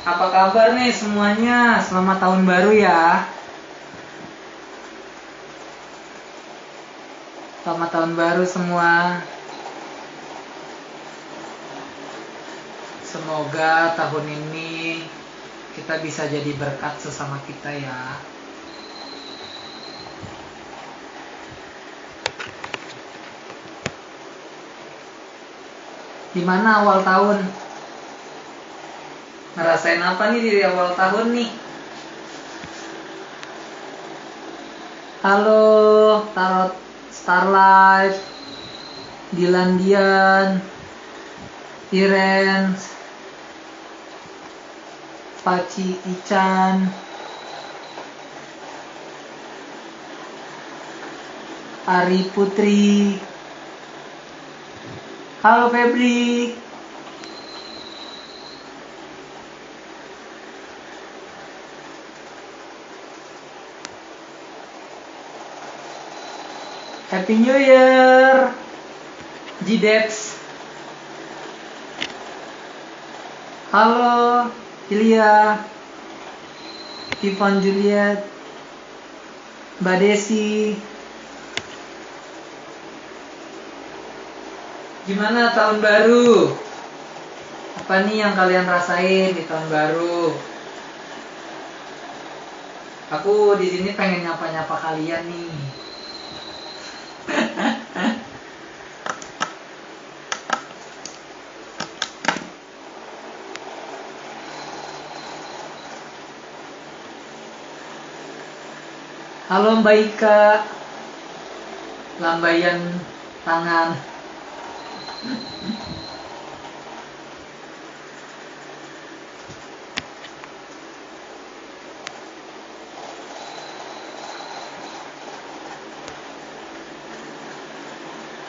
Apa kabar nih semuanya? Selamat tahun baru ya. Selamat tahun baru semua. Semoga tahun ini kita bisa jadi berkat sesama kita ya. Gimana awal tahun? Ngerasain apa nih di awal tahun nih? Halo, Tarot Starlight, Dilandian, Iren, Paci Ican, Ari Putri. Halo Febri. Happy New Year, Jidex. Halo, Ilya, Ivan Juliet, Mbak Desi. Gimana tahun baru? Apa nih yang kalian rasain di tahun baru? Aku di sini pengen nyapa-nyapa kalian nih. Halo Mbak Ika, lambaian tangan.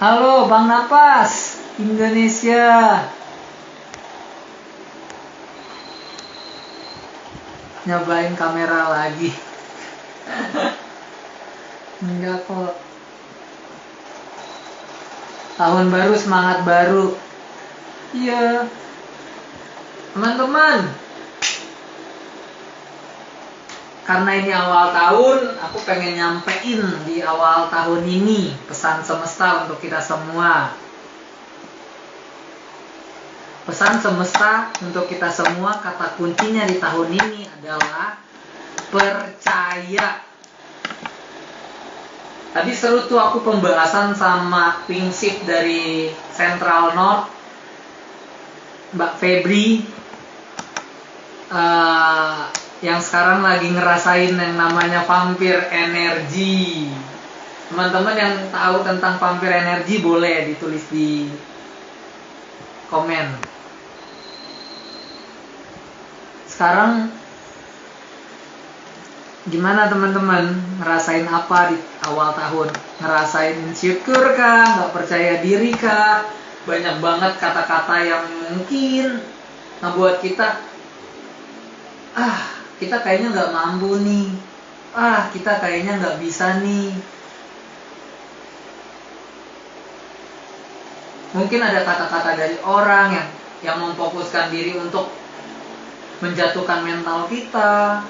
Halo Bang Napas, Indonesia. Nyobain kamera lagi. Enggak kok. Tahun baru, semangat baru. Iya. Teman-teman, karena ini awal tahun, aku pengen nyampein di awal tahun ini pesan semesta untuk kita semua. Pesan semesta untuk kita semua, kata kuncinya di tahun ini adalah percaya. Tadi seru tuh aku pembahasan sama prinsip dari Central North, Mbak Febri, yang sekarang lagi ngerasain yang namanya vampir energi. Teman-teman yang tahu tentang vampir energi boleh ditulis di komen. Sekarang gimana teman-teman? Ngerasain apa di awal tahun? Ngerasain insecure kah? Nggak percaya diri kah? Banyak banget kata-kata yang mungkin ngebuat kita kita kayaknya nggak mampu nih. Kita kayaknya nggak bisa nih. Mungkin ada kata-kata dari orang yang memfokuskan diri untuk menjatuhkan mental kita.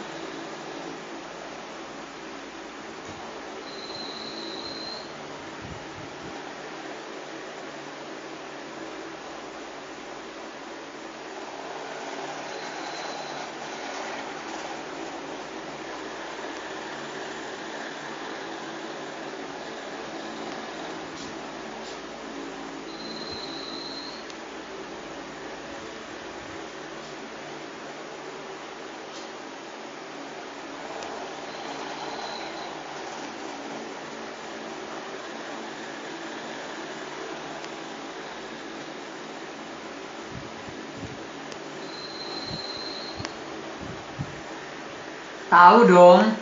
Tahu dong.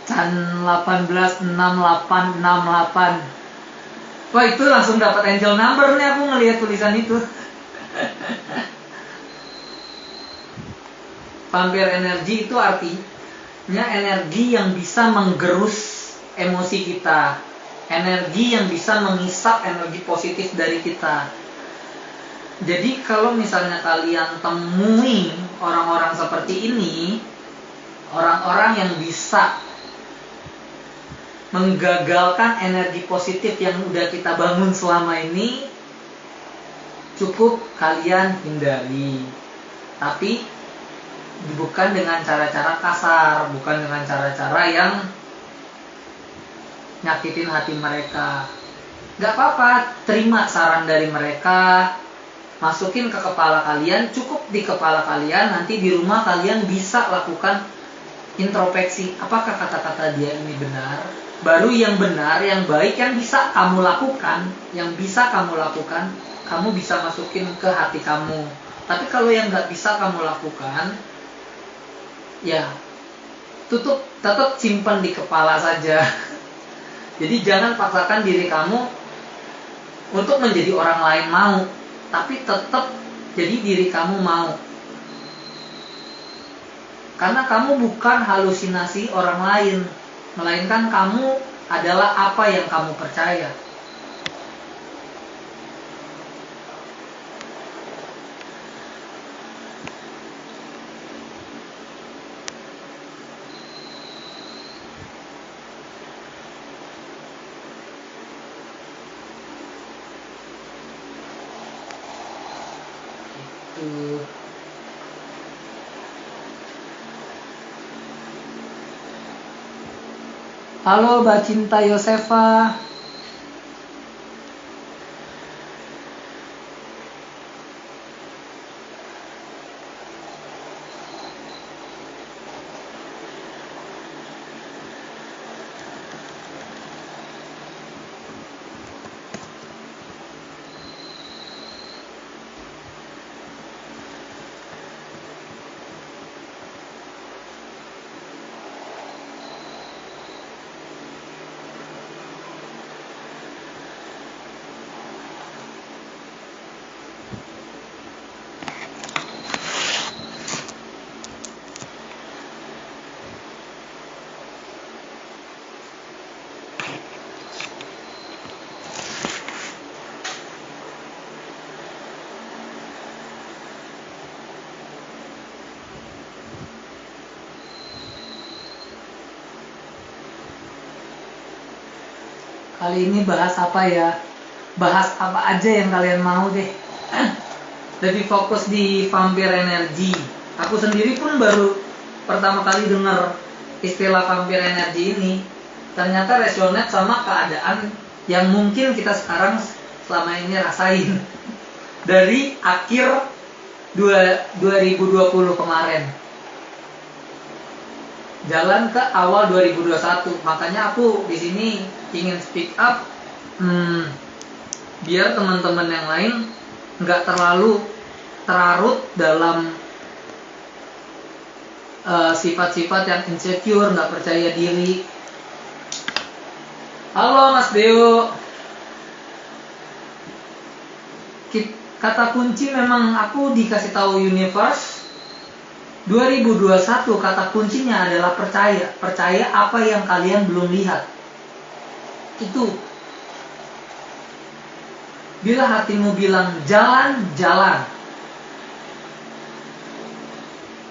Chan 186868. Wah, itu langsung dapat angel number nih aku ngelihat tulisan itu. Vampir energi itu artinya energi yang bisa menggerus emosi kita, energi yang bisa mengisap energi positif dari kita. Jadi kalau misalnya kalian temui orang-orang seperti ini, orang-orang yang bisa menggagalkan energi positif yang udah kita bangun selama ini, cukup kalian hindari. Tapi bukan dengan cara-cara kasar, bukan dengan cara-cara yang nyakitin hati mereka. Gak apa-apa, terima saran dari mereka, masukin ke kepala kalian, cukup di kepala kalian. Nanti di rumah kalian bisa lakukan introspeksi, apakah kata-kata dia ini benar. Baru yang benar, yang baik, yang bisa kamu lakukan, kamu bisa masukin ke hati kamu. Tapi kalau yang gak bisa kamu lakukan, ya tutup, tetap simpan di kepala saja. Jadi jangan paksakan diri kamu untuk menjadi orang lain mau, tapi tetap jadi diri kamu mau. Karena kamu bukan halusinasi orang lain, melainkan kamu adalah apa yang kamu percaya. Halo Mbak Cinta Yosefa. Kali ini bahas apa ya? Bahas apa aja yang kalian mau deh. Lebih fokus di vampir energi. Aku sendiri pun baru pertama kali dengar istilah vampir energi ini. Ternyata resonate sama keadaan yang mungkin kita sekarang selama ini rasain. Dari akhir 2020 kemarin. Jalan ke awal 2021. Makanya aku di sini ingin speak up, biar teman-teman yang lain nggak terlalu terlarut dalam sifat-sifat yang insecure, nggak percaya diri. Halo Mas Deo. Kata kunci memang aku dikasih tahu universe 2021, kata kuncinya adalah percaya. Percaya apa yang kalian belum lihat. Itu. Bila hatimu bilang jalan, jalan.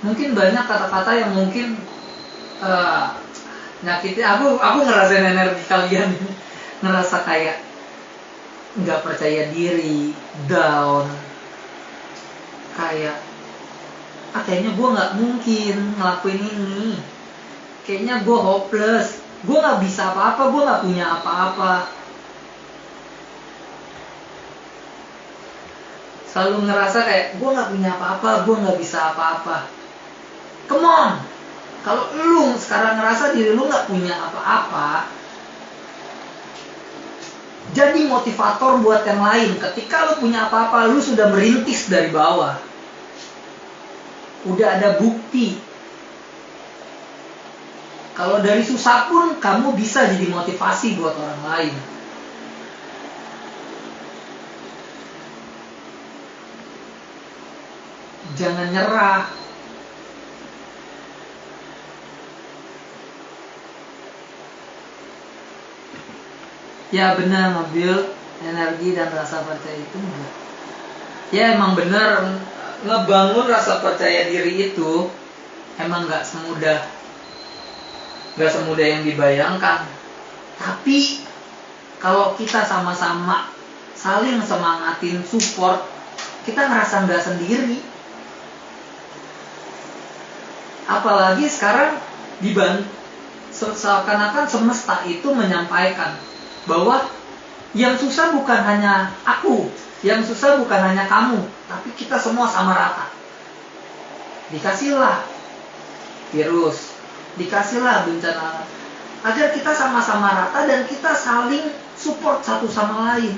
Mungkin banyak kata-kata yang mungkin nyakiti. Aku ngerasain energi kalian. Ngerasa kayak nggak percaya diri, down. Kayak kayaknya gue nggak mungkin ngelakuin ini. Kayaknya gue hopeless. Gue nggak bisa apa-apa, gue nggak punya apa-apa. Selalu ngerasa kayak gue nggak punya apa-apa, gue nggak bisa apa-apa. Come on, kalau lu sekarang ngerasa diri lu nggak punya apa-apa, jadi motivator buat yang lain. Ketika lu punya apa-apa, lu sudah merintis dari bawah. Udah ada bukti. Kalau dari susah pun kamu bisa jadi motivasi buat orang lain. Jangan nyerah. Ya benar, mobil, energi dan rasa percaya itu enggak. Ya emang bener, ngebangun rasa percaya diri itu emang nggak semudah yang dibayangkan. Tapi kalau kita sama-sama saling semangatin, support, kita ngerasa nggak sendiri. Apalagi sekarang seakan-akan semesta itu menyampaikan bahwa yang susah bukan hanya aku, yang susah bukan hanya kamu, tapi kita semua sama rata. Dikasihlah virus, dikasihlah bencana, agar kita sama-sama rata dan kita saling support satu sama lain.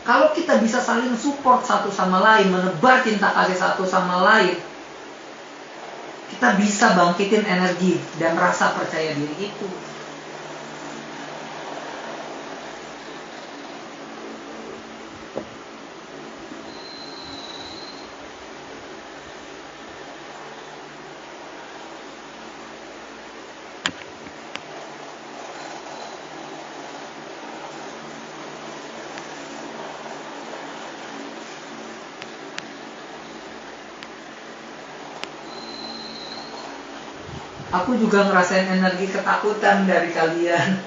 Kalau kita bisa saling support satu sama lain, menebar cinta kasih satu sama lain, kita bisa bangkitin energi dan rasa percaya diri itu. Aku juga ngerasain energi ketakutan dari kalian.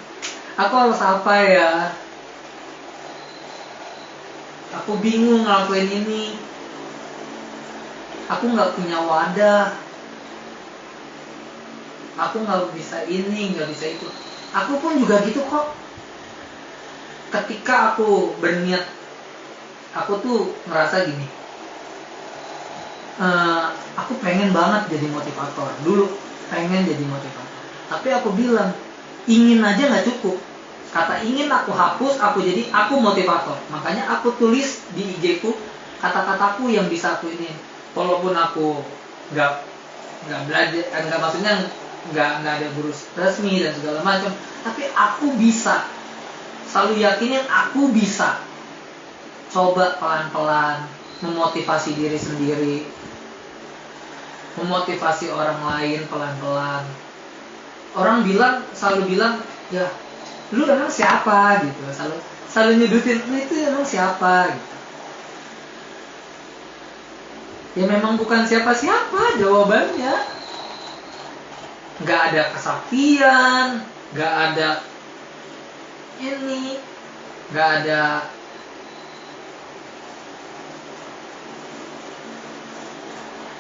Aku harus apa ya? Aku bingung ngelakuin ini. Aku nggak punya wadah. Aku nggak bisa ini, nggak bisa itu. Aku pun juga gitu kok. Ketika aku berniat, aku tuh ngerasa gini. Aku pengen banget jadi motivator dulu. Pengen jadi motivator, tapi aku bilang ingin aja nggak cukup. Kata ingin aku hapus, aku motivator. Makanya aku tulis di IG ku kata-kataku yang bisa aku ini. Walaupun aku nggak belajar, nggak maksudnya nggak ada guru resmi dan segala macam, tapi aku bisa selalu yakinin aku bisa coba pelan-pelan memotivasi diri sendiri, memotivasi orang lain pelan-pelan. Orang selalu bilang, ya lu emang siapa gitu, selalu nyudutin, lu itu emang siapa gitu. Ya memang bukan siapa-siapa jawabannya. Gak ada kesaktian, gak ada ini, gak ada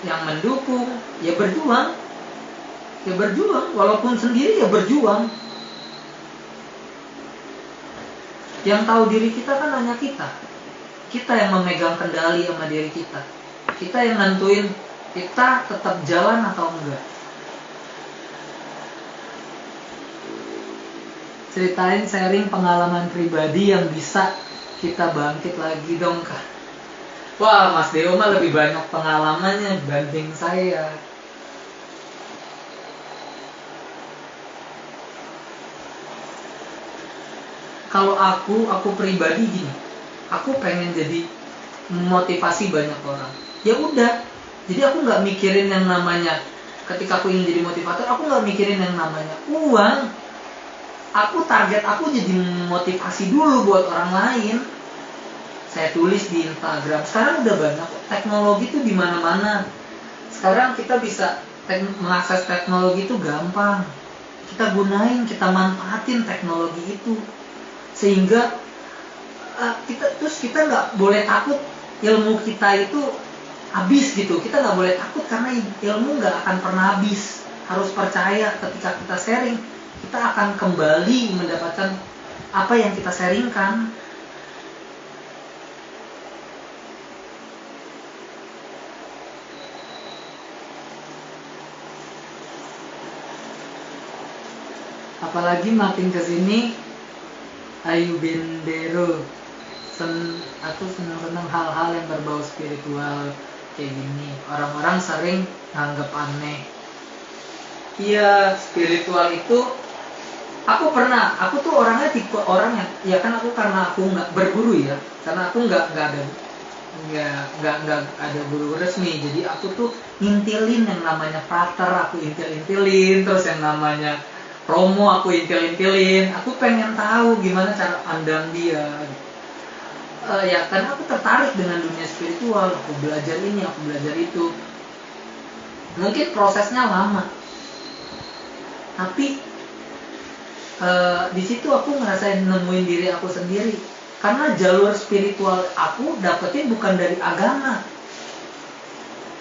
yang mendukung. Ya berjuang, walaupun sendiri ya berjuang. Yang tahu diri kita kan hanya kita yang memegang kendali sama diri kita yang nentuin kita tetap jalan atau enggak. Ceritain, sharing pengalaman pribadi yang bisa kita bangkit lagi dong Kak. Wah, Mas Deo mah lebih banyak pengalamannya dibanding saya. Kalau aku pribadi gini, aku pengen jadi motivasi banyak orang. Ya udah, jadi aku nggak mikirin yang namanya, ketika aku ingin jadi motivator, aku nggak mikirin yang namanya uang. Target aku jadi motivasi dulu buat orang lain. Saya tulis di Instagram. Sekarang udah banyak teknologi tuh di mana-mana. Sekarang kita bisa mengakses teknologi itu gampang. Kita gunain, kita manfaatin teknologi itu. Sehingga kita nggak boleh takut ilmu kita itu habis gitu. Kita nggak boleh takut karena ilmu nggak akan pernah habis. Harus percaya ketika kita sharing, kita akan kembali mendapatkan apa yang kita sharingkan. Apalagi makin kesini, Ayu Bendero, aku senang hal-hal yang berbau spiritual kayak gini. Orang-orang sering nganggap aneh. Iya, spiritual itu aku tuh orangnya tipe orang yang, ya kan aku karena aku nggak berguru ya, karena aku nggak ada guru resmi, jadi aku tuh ngintilin yang namanya pater, aku intil-intilin, terus yang namanya promo aku intil-intilin, aku pengen tahu gimana cara pandang dia. ya karena aku tertarik dengan dunia spiritual, aku belajar ini, aku belajar itu. Mungkin prosesnya lama, tapi di situ aku ngerasain nemuin diri aku sendiri. Karena jalur spiritual aku dapetin bukan dari agama.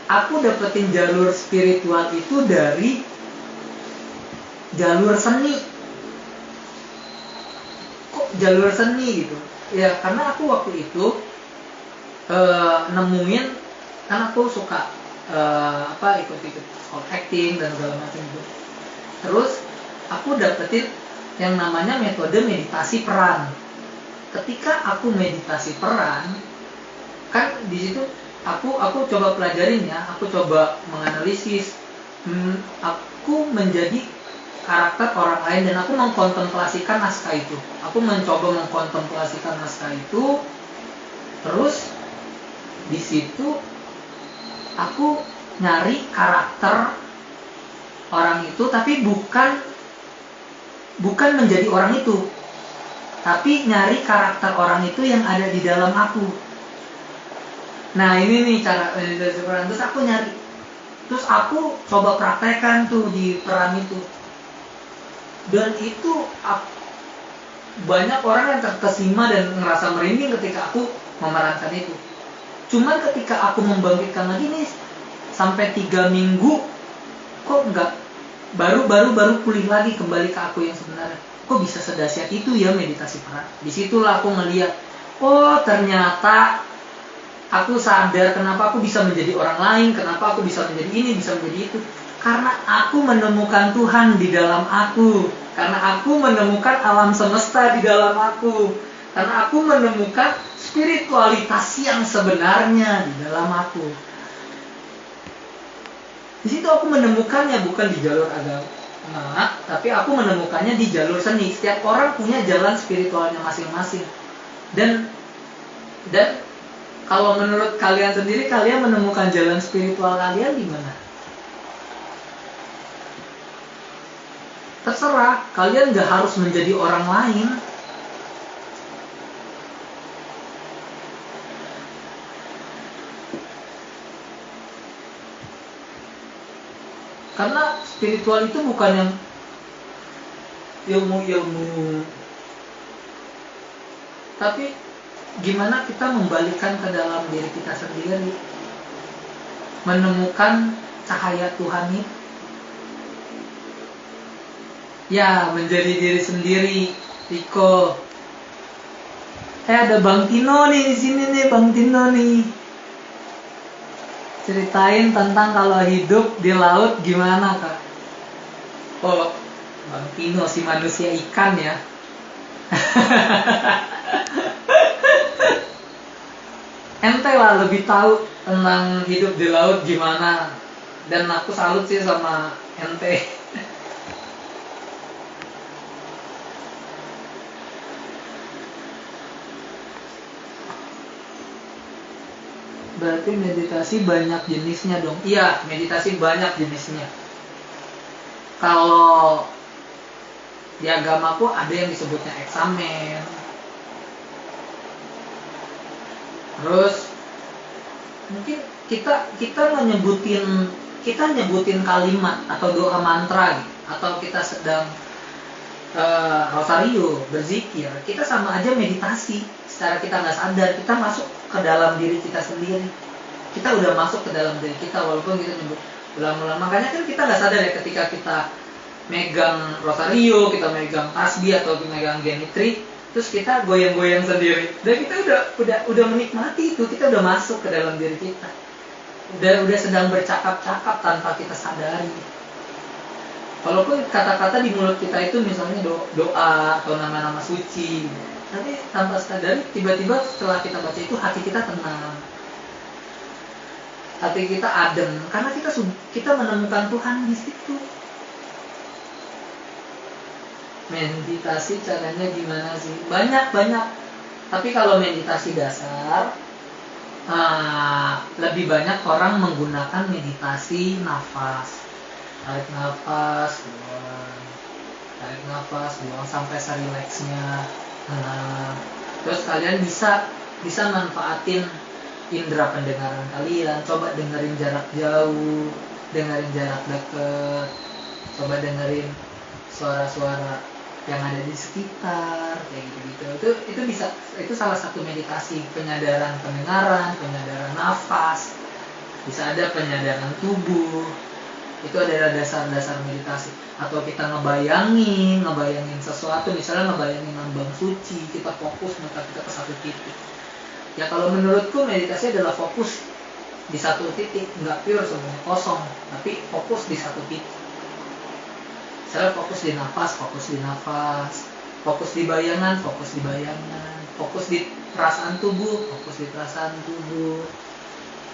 Aku dapetin jalur spiritual itu dari jalur seni. Kok jalur seni gitu? Ya karena aku waktu itu nemuin, kan aku suka ikut-ikut sekolah acting dan segala macam itu. Terus aku dapetin yang namanya metode meditasi peran. Ketika aku meditasi peran, kan di situ aku coba pelajarin ya, aku coba menganalisis, aku menjadi karakter orang lain dan aku mengkontemplasikan naskah itu. Aku mencoba mengkontemplasikan naskah itu, terus di situ aku nyari karakter orang itu, tapi bukan menjadi orang itu, tapi nyari karakter orang itu yang ada di dalam aku. Nah ini nih cara meditasi peran. Terus aku nyari, terus aku coba praktekkan tuh di peran itu, dan itu banyak orang yang terkesima dan ngerasa merinding ketika aku memerankan itu. Cuman ketika aku membangkitkan lagi nih sampai 3 minggu, kok enggak, baru pulih lagi kembali ke aku yang sebenarnya. Kok bisa sedahsyat itu ya meditasi peran. Disitulah aku ngeliat, oh ternyata aku sadar kenapa aku bisa menjadi orang lain, kenapa aku bisa menjadi ini, bisa menjadi itu. Karena aku menemukan Tuhan di dalam aku, karena aku menemukan alam semesta di dalam aku, karena aku menemukan spiritualitas yang sebenarnya di dalam aku. Di situ aku menemukannya bukan di jalur agama, tapi aku menemukannya di jalur seni. Setiap orang punya jalan spiritualnya masing-masing. Dan kalau menurut kalian sendiri, kalian menemukan jalan spiritual kalian di mana? Terserah, kalian gak harus menjadi orang lain. Karena spiritual itu bukan yang ilmu-ilmu, tapi gimana kita membalikkan ke dalam diri kita sendiri, menemukan cahaya Tuhan itu. Ya, menjadi diri sendiri. Riko. Ada Bang Tino nih di sini nih, Bang Tino nih. Ceritain tentang kalau hidup di laut gimana, Kak? Oh, Bang Tino si manusia ikan ya. Ente lah lebih tahu tentang hidup di laut gimana. Dan aku salut sih sama ente. Berarti meditasi banyak jenisnya dong. Iya, meditasi banyak jenisnya. Kalau di agamaku ada yang disebutnya eksamen. Terus mungkin kita nyebutin kalimat atau doa mantra gitu, atau kita sedang rosario, berzikir, kita sama aja meditasi. Secara kita nggak sadar, kita masuk ke dalam diri kita sendiri. Kita udah masuk ke dalam diri kita, walaupun kita nyebut ulang-ulang. Makanya kan kita nggak sadar ya ketika kita megang rosario, kita megang tasbih atau megang genitri, terus kita goyang-goyang sendiri. Dan kita udah menikmati itu, kita udah masuk ke dalam diri kita. Udah sedang bercakap-cakap tanpa kita sadari. Walaupun kata-kata di mulut kita itu misalnya doa atau nama-nama suci, tapi tanpa sadar tiba-tiba setelah kita baca itu hati kita tenang, hati kita adem, karena kita menemukan Tuhan di situ. Meditasi caranya gimana sih? Banyak. Tapi kalau meditasi dasar, lebih banyak orang menggunakan meditasi nafas. Tarik nafas, buang sampai serileksnya. Terus kalian bisa bisa manfaatin indera pendengaran kalian. Coba dengerin jarak jauh, dengerin jarak dekat, coba dengerin suara-suara yang ada di sekitar, kayak gitu-gitu. Itu bisa, itu salah satu meditasi, penyadaran pendengaran, penyadaran nafas, bisa ada penyadaran tubuh. Itu adalah dasar-dasar meditasi. Atau kita ngebayangin sesuatu, misalnya ngebayangin lambang suci, kita fokus mata kita ke satu titik. Ya kalau menurutku meditasi adalah fokus di satu titik, nggak pure semuanya kosong, tapi fokus di satu titik. Misalnya fokus di nafas, fokus di bayangan, fokus di perasaan tubuh,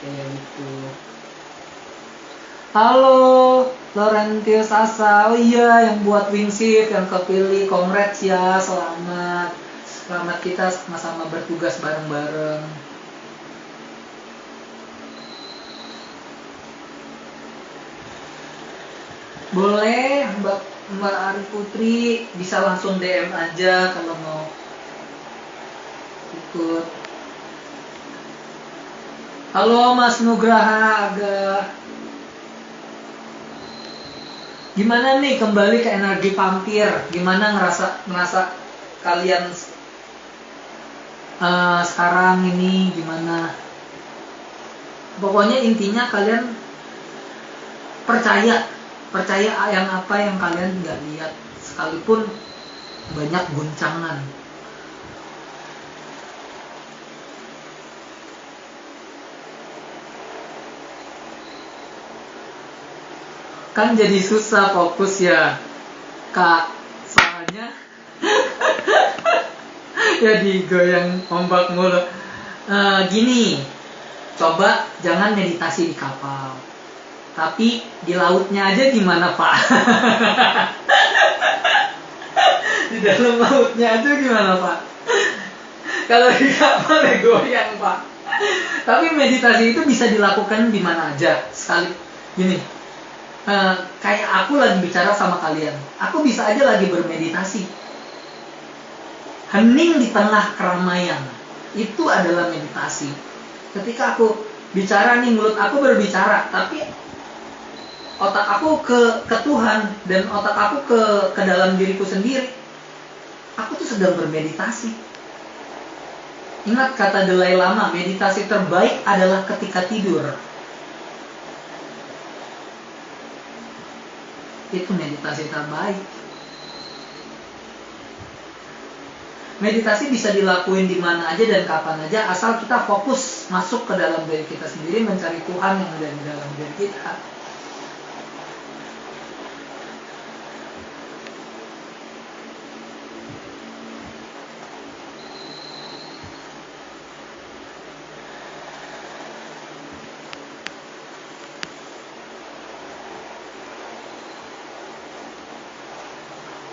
kayak gitu. Halo, Laurentius Asa. Oh iya, yang buat Wingshift yang kepilih, congrats ya, selamat kita sama-sama bertugas bareng-bareng. Boleh, Mbak Ari Putri bisa langsung DM aja kalau mau ikut. Halo Mas Nugraha Aga. Gimana nih kembali ke energi vampir? Gimana ngerasa kalian sekarang ini gimana? Pokoknya intinya kalian percaya yang apa yang kalian nggak lihat, sekalipun banyak guncangan. Kan jadi susah fokus ya Kak, soalnya ya digoyang ombak mulu. Gini, coba jangan meditasi di kapal, tapi di lautnya aja gimana Pak? Di dalam lautnya aja gimana Pak? Kalau di kapal ya goyang Pak. Tapi meditasi itu bisa dilakukan di mana aja. Sekali gini, kayak aku lagi bicara sama kalian, aku bisa aja lagi bermeditasi, hening di tengah keramaian, itu adalah meditasi. Ketika aku bicara nih, mulut aku berbicara, tapi otak aku ke Tuhan dan otak aku ke dalam diriku sendiri, aku tuh sedang bermeditasi. Ingat kata Dalai Lama, meditasi terbaik adalah ketika tidur. Itu meditasi terbaik. Meditasi bisa dilakuin di mana aja dan kapan aja, asal kita fokus masuk ke dalam diri kita sendiri, mencari Tuhan yang ada di dalam diri kita.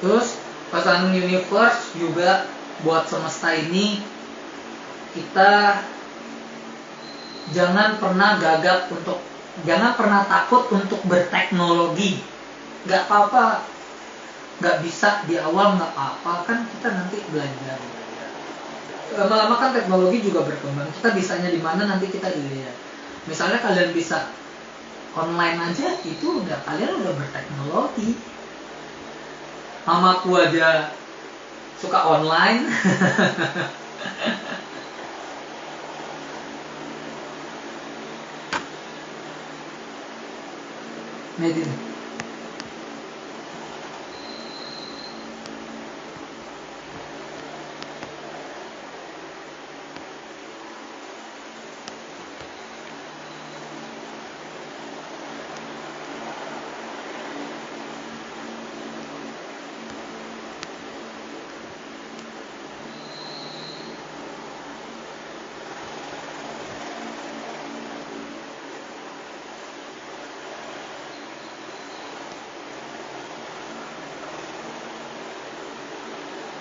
Terus pesan universe juga buat semesta ini, kita jangan pernah takut untuk berteknologi. Gak apa-apa, gak bisa di awal gak apa-apa, kan kita nanti belajar. Lama-lama kan teknologi juga berkembang, kita bisanya di mana nanti kita dilihat. Misalnya kalian bisa online aja, itu kalian udah berteknologi. Mamaku aja suka online. Medin.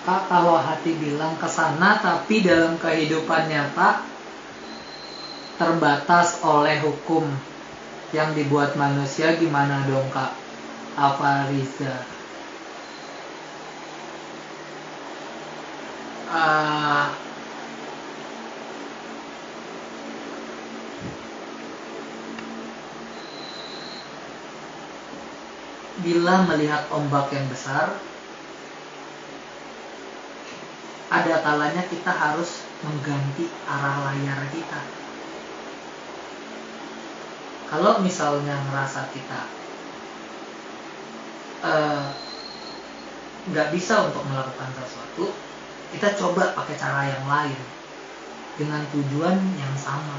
Kak, kalau hati bilang ke sana tapi dalam kehidupan nyata terbatas oleh hukum yang dibuat manusia, gimana dong Kak? Afariza. bila melihat ombak yang besar, ada kalanya kita harus mengganti arah layar kita. Kalau misalnya merasa kita nggak bisa untuk melakukan sesuatu, kita coba pakai cara yang lain dengan tujuan yang sama.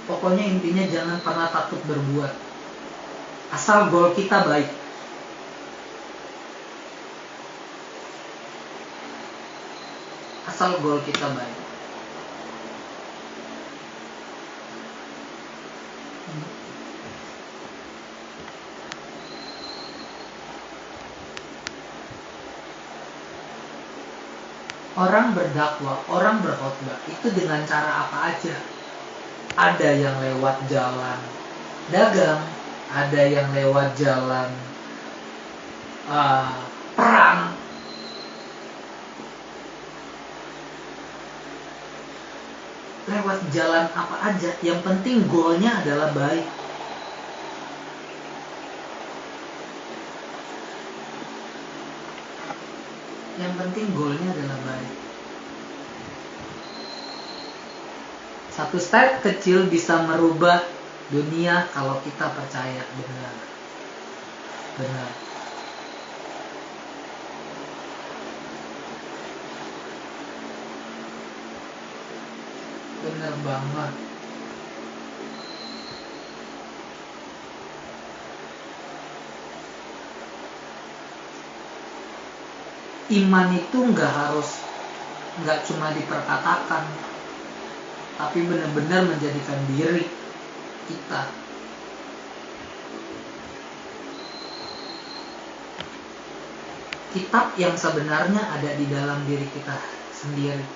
Pokoknya intinya jangan pernah takut berbuat, asal goal kita baik. Asal goal kita baik. Orang berdakwah, orang berkhotbah itu dengan cara apa aja. Ada yang lewat jalan dagang, ada yang lewat jalan perang, lewat jalan apa aja. Yang penting goalnya adalah baik. Yang penting goalnya adalah baik. Satu step kecil bisa merubah dunia kalau kita percaya benar. Benar. Benar banget. Iman itu nggak cuma diperkatakan, tapi benar-benar menjadikan diri kita. Kitab yang sebenarnya ada di dalam diri kita sendiri.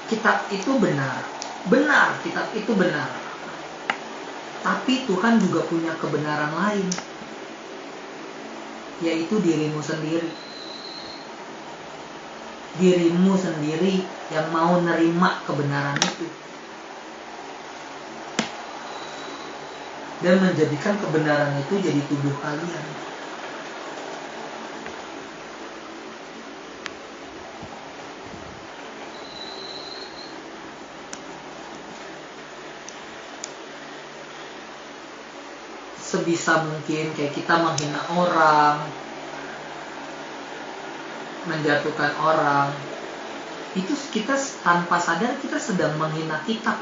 Kitab itu benar, kitab itu benar. Tapi Tuhan juga punya kebenaran lain, yaitu dirimu sendiri. Dirimu sendiri yang mau nerima kebenaran itu dan menjadikan kebenaran itu jadi tubuh kalian. Sebisa mungkin kayak kita menghina orang, menjatuhkan orang, itu kita tanpa sadar kita sedang menghina kitab.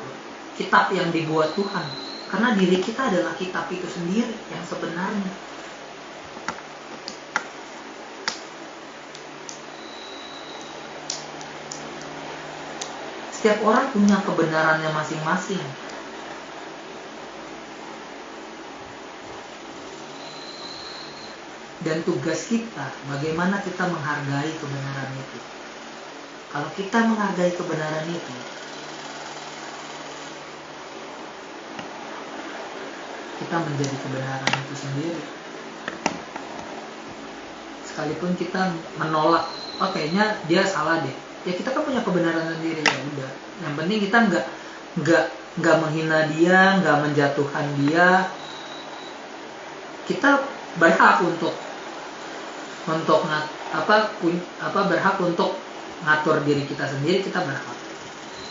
Kitab yang dibuat Tuhan. Karena diri kita adalah kitab itu sendiri yang sebenarnya. Setiap orang punya kebenarannya masing-masing. Dan tugas kita, bagaimana kita menghargai kebenaran itu. Kalau kita menghargai kebenaran itu, kita menjadi kebenaran itu sendiri. Sekalipun kita menolak, oh kayaknya dia salah deh. Ya kita kan punya kebenaran sendiri, ya udah. Yang penting kita nggak menghina dia, nggak menjatuhkan dia. Kita berhak untuk berhak untuk ngatur diri kita sendiri, kita berhak.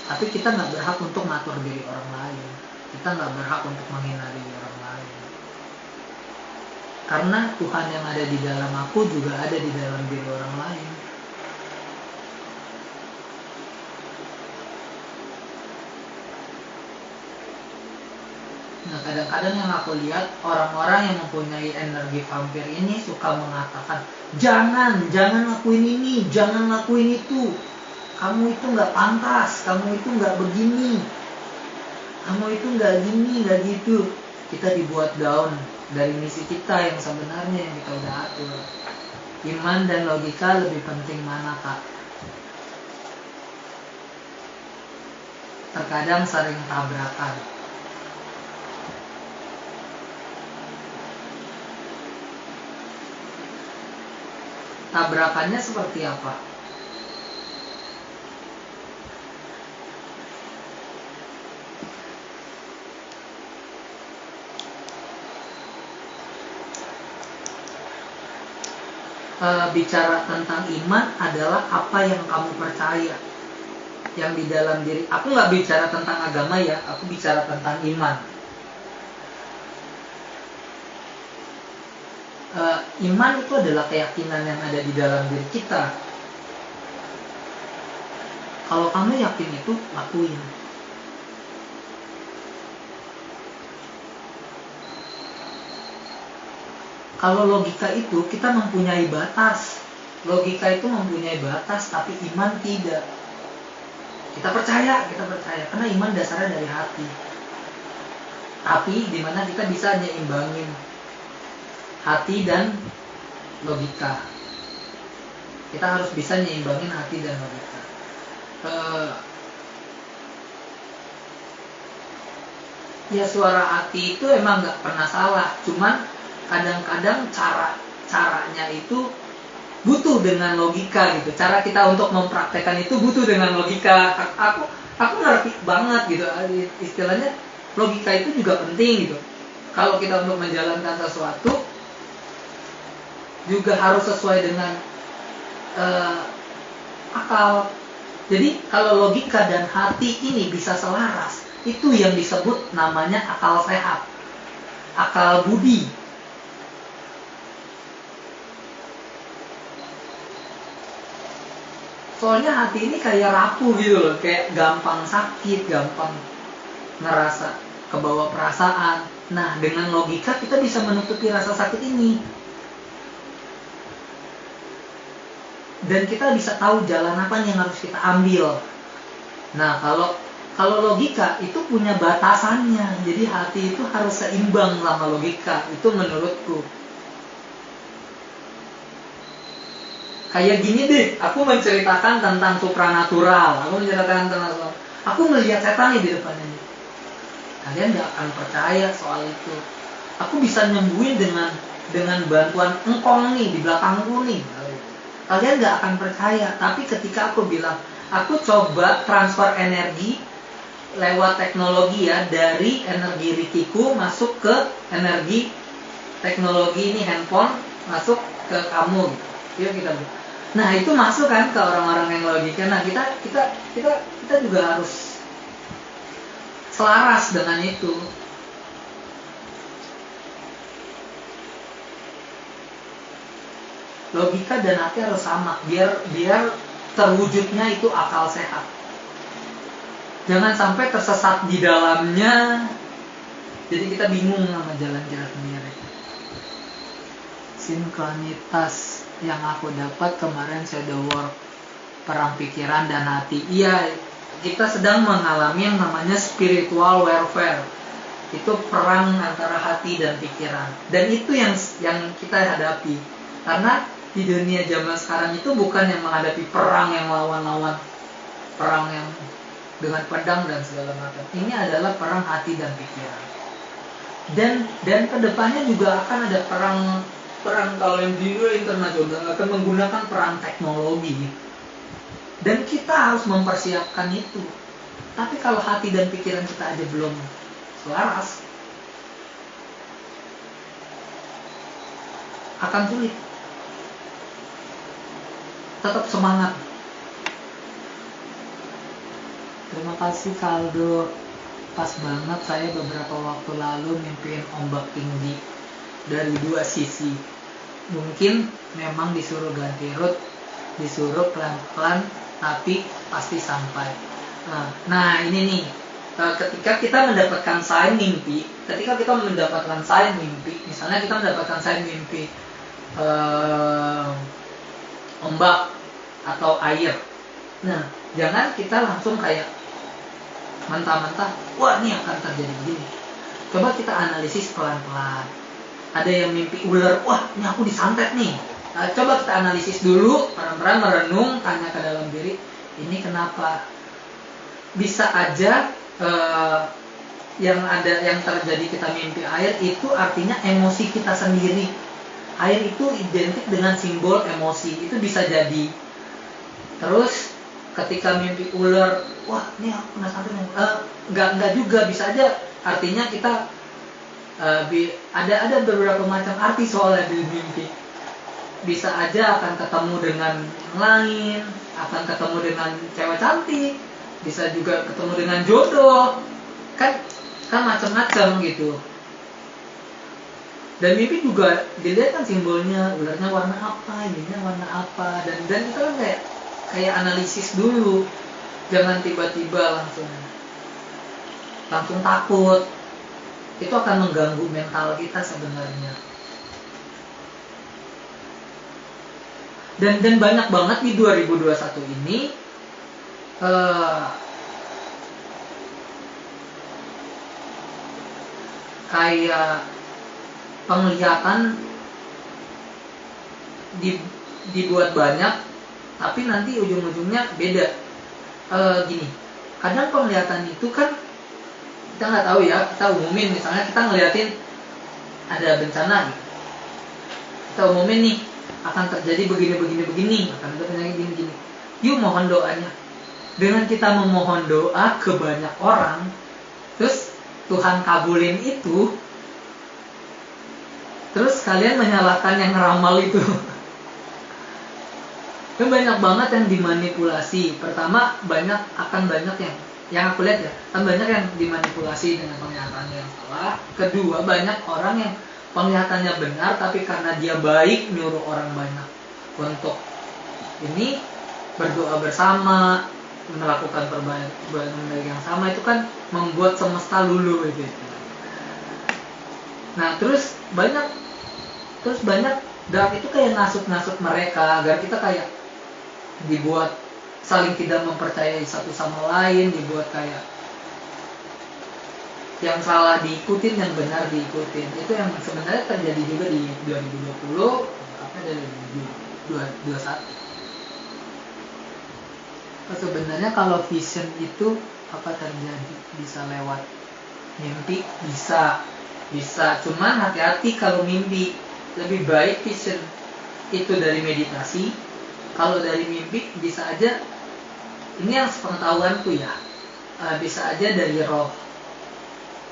Tapi kita nggak berhak untuk ngatur diri orang lain. Kita nggak berhak untuk menghina diri orang lain. Karena Tuhan yang ada di dalam aku juga ada di dalam diri orang lain. Nah, kadang-kadang yang aku lihat orang-orang yang mempunyai energi vampir ini suka mengatakan, jangan lakuin ini, jangan lakuin itu. Kamu itu nggak pantas, kamu itu nggak begini, kamu itu nggak gini, nggak gitu. Kita dibuat down dari misi kita yang sebenarnya yang kita udah atur. Iman dan logika lebih penting mana, Kak? Terkadang sering tabrakan. Tabrakannya seperti apa? bicara tentang iman adalah apa yang kamu percaya, yang di dalam diri. Aku nggak bicara tentang agama ya, aku bicara tentang iman. Iman itu adalah keyakinan yang ada di dalam diri kita. Kalau kamu yakin itu, lakuin. Kalau logika itu kita mempunyai batas. Logika itu mempunyai batas, tapi iman tidak. Kita percaya. Karena iman dasarnya dari hati. Tapi dimana kita bisa nyeimbangin hati dan logika. Kita harus bisa nyeimbangin hati dan logika. Ya suara hati itu emang gak pernah salah. Cuman kadang-kadang caranya itu butuh dengan logika gitu. Cara kita untuk mempraktekkan itu butuh dengan logika. Aku ngerti banget gitu. Istilahnya logika itu juga penting gitu. Kalau kita untuk menjalankan sesuatu juga harus sesuai dengan akal. Jadi kalau logika dan hati ini bisa selaras, itu yang disebut namanya akal sehat, akal budi. Soalnya hati ini kayak rapuh gitu loh, kayak gampang sakit, gampang ngerasa kebawa perasaan. Nah, dengan logika kita bisa menutupi rasa sakit ini. Dan kita bisa tahu jalan apa yang harus kita ambil. Nah, kalau logika itu punya batasannya. Jadi hati itu harus seimbang sama logika. Itu menurutku. Kayak gini deh, aku menceritakan tentang supranatural. Aku melihat setan nih di depannya. Kalian gak akan percaya soal itu. Aku bisa nyembuhin dengan bantuan engkong nih di belakangku nih. Kalian gak akan percaya. Tapi ketika aku bilang, aku coba transfer energi lewat teknologi ya, dari energi rikiku masuk ke energi teknologi ini handphone, masuk ke kamu gitu. Yuk kita. Nah, itu masuk kan ke orang-orang yang logika. Nah, kita juga harus selaras dengan itu. Logika dan hati harus sama biar terwujudnya itu akal sehat. Jangan sampai tersesat di dalamnya, jadi kita bingung sama jalan-jalan sendiri. Sinkronitas yang aku dapat kemarin shadow work, perang pikiran dan hati. Iya, kita sedang mengalami yang namanya spiritual warfare. Itu perang antara hati dan pikiran. Dan itu yang kita hadapi. Karena di dunia zaman sekarang itu bukan yang menghadapi perang yang lawan-lawan, perang yang dengan pedang dan segala macam. Ini adalah perang hati dan pikiran. Dan kedepannya juga akan ada perang kalau yang di dunia internasional akan menggunakan perang teknologi. Dan kita harus mempersiapkan itu. Tapi kalau hati dan pikiran kita aja belum selaras, akan sulit. Tetap semangat. Terima kasih Kaldo. Pas banget, saya beberapa waktu lalu mimpiin ombak tinggi dari dua sisi. Mungkin memang disuruh ganti rute, disuruh pelan-pelan, tapi pasti sampai. Nah ini nih, ketika kita mendapatkan sign mimpi, misalnya kita mendapatkan sign mimpi ombak atau air. Nah, jangan kita langsung kayak mentah-mentah, wah ini akan terjadi begini. Coba kita analisis pelan-pelan. Ada yang mimpi ular, wah ini aku disantet nih. Coba kita analisis dulu, pelan-pelan merenung, tanya ke dalam diri, ini kenapa? Bisa aja yang terjadi kita mimpi air itu artinya emosi kita sendiri. Air itu identik dengan simbol emosi, itu bisa jadi. Terus ketika mimpi ular, wah ini aku penasaran. Enggak juga, bisa aja artinya kita ada beberapa macam arti soalnya di mimpi. bisa aja akan ketemu dengan yang lain, akan ketemu dengan cewek cantik, bisa juga ketemu dengan jodoh, kan macam-macam gitu. Dan mimpi juga dilihat kan simbolnya, ularnya warna apa, ininya warna apa, dan itu kan kayak analisis dulu, jangan tiba-tiba langsung takut. Itu akan mengganggu mental kita sebenarnya. Dan banyak banget di 2021 ini kayak penglihatan dibuat banyak, tapi nanti ujung-ujungnya beda. Gini, kadang penglihatan itu kan kita nggak tahu ya, kita umumin, misalnya kita ngeliatin ada bencana gitu, kita umumin nih akan terjadi begini, akan ada penyakit gini. Yuk mohon doanya. Dengan kita memohon doa ke banyak orang, terus Tuhan kabulin itu, terus kalian menyalahkan yang ngeramal itu. Dan banyak banget yang dimanipulasi. Pertama, akan banyak yang aku lihat ya, kan banyak yang dimanipulasi dengan penglihatannya yang salah. Kedua, banyak orang yang penglihatannya benar, tapi karena dia baik nyuruh orang banyak untuk ini berdoa bersama, melakukan perbaikan yang sama, itu kan membuat semesta luluh gitu. Nah, terus banyak dark itu kayak ngasut mereka agar kita kayak dibuat saling tidak mempercayai satu sama lain, dibuat kayak yang salah diikutin, yang benar diikutin. Itu yang sebenarnya terjadi juga di 2020 apa dari 2021. Sebenarnya kalau vision itu apa terjadi? Bisa lewat mimpi, bisa. Cuman hati-hati kalau mimpi. Lebih baik vision itu dari meditasi. Kalau dari mimpi bisa aja, ini yang sepengetahuanku ya, bisa aja dari roh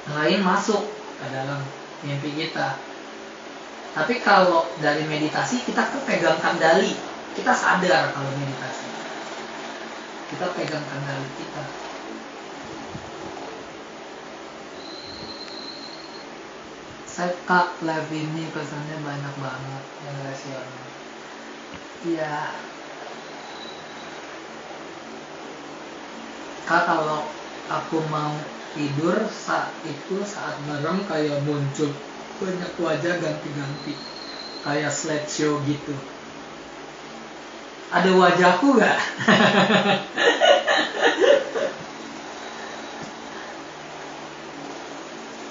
lain masuk ke dalam mimpi kita. Tapi kalau dari meditasi kita pegang kendali, kita sadar kalau meditasi kita pegang kendali kita. Saya Kak, live ini pesannya banyak banget yang rasional. Ya, Kak, kalau aku mau tidur saat merem kayak muncul banyak wajah ganti-ganti, kayak slideshow gitu. Ada wajahku gak?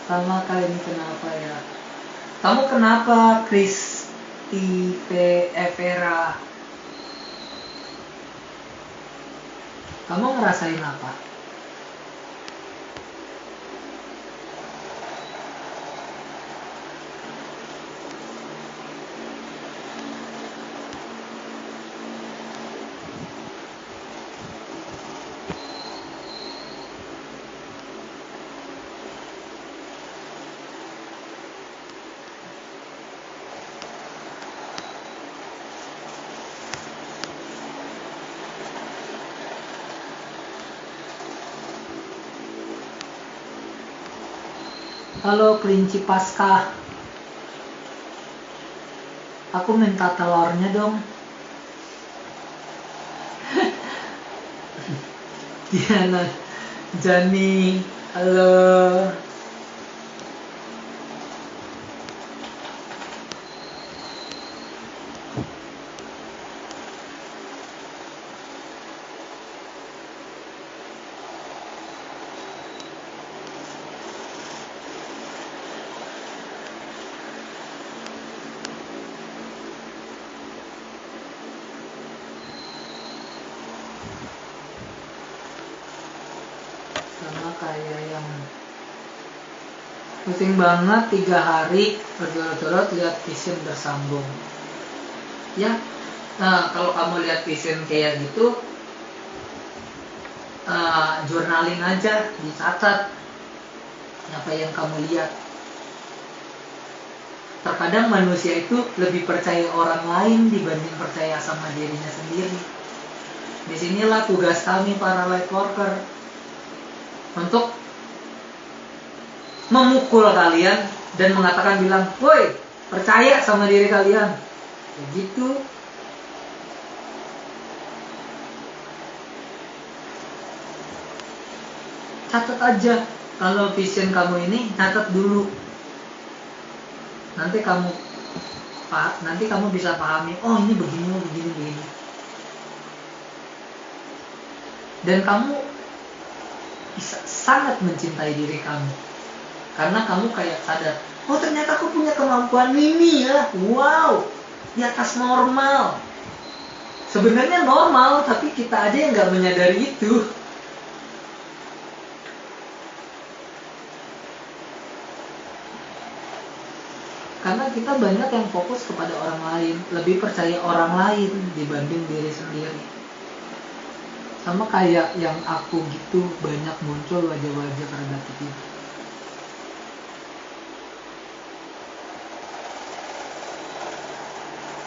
Sama kali ini kenapa ya? Kamu kenapa, Kristi Evera? Kamu ngerasain apa? Halo kelinci pasca, aku minta telurnya dong. Diana Jani, halo. Kayak yang pusing banget 3 hari berturut-turut lihat vision bersambung ya. Nah, kalau kamu lihat vision kayak gitu, journaling aja, dicatat apa yang kamu lihat. Terkadang manusia itu lebih percaya orang lain dibanding percaya sama dirinya sendiri. Disinilah tugas kami para light worker, untuk memukul kalian dan mengatakan bilang, woi, percaya sama diri kalian. Begitu. Catat aja, kalau vision kamu ini, catat dulu. Nanti kamu bisa pahami, oh ini begini. Dan kamu bisa sangat mencintai diri kamu, karena kamu kayak sadar, oh ternyata aku punya kemampuan ini ya, wow, di atas normal. Sebenarnya normal, tapi kita aja yang nggak menyadari itu. Karena kita banyak yang fokus kepada orang lain, lebih percaya orang lain dibanding diri sendiri. Sama kayak yang aku gitu, banyak muncul wajah-wajah kreatif itu.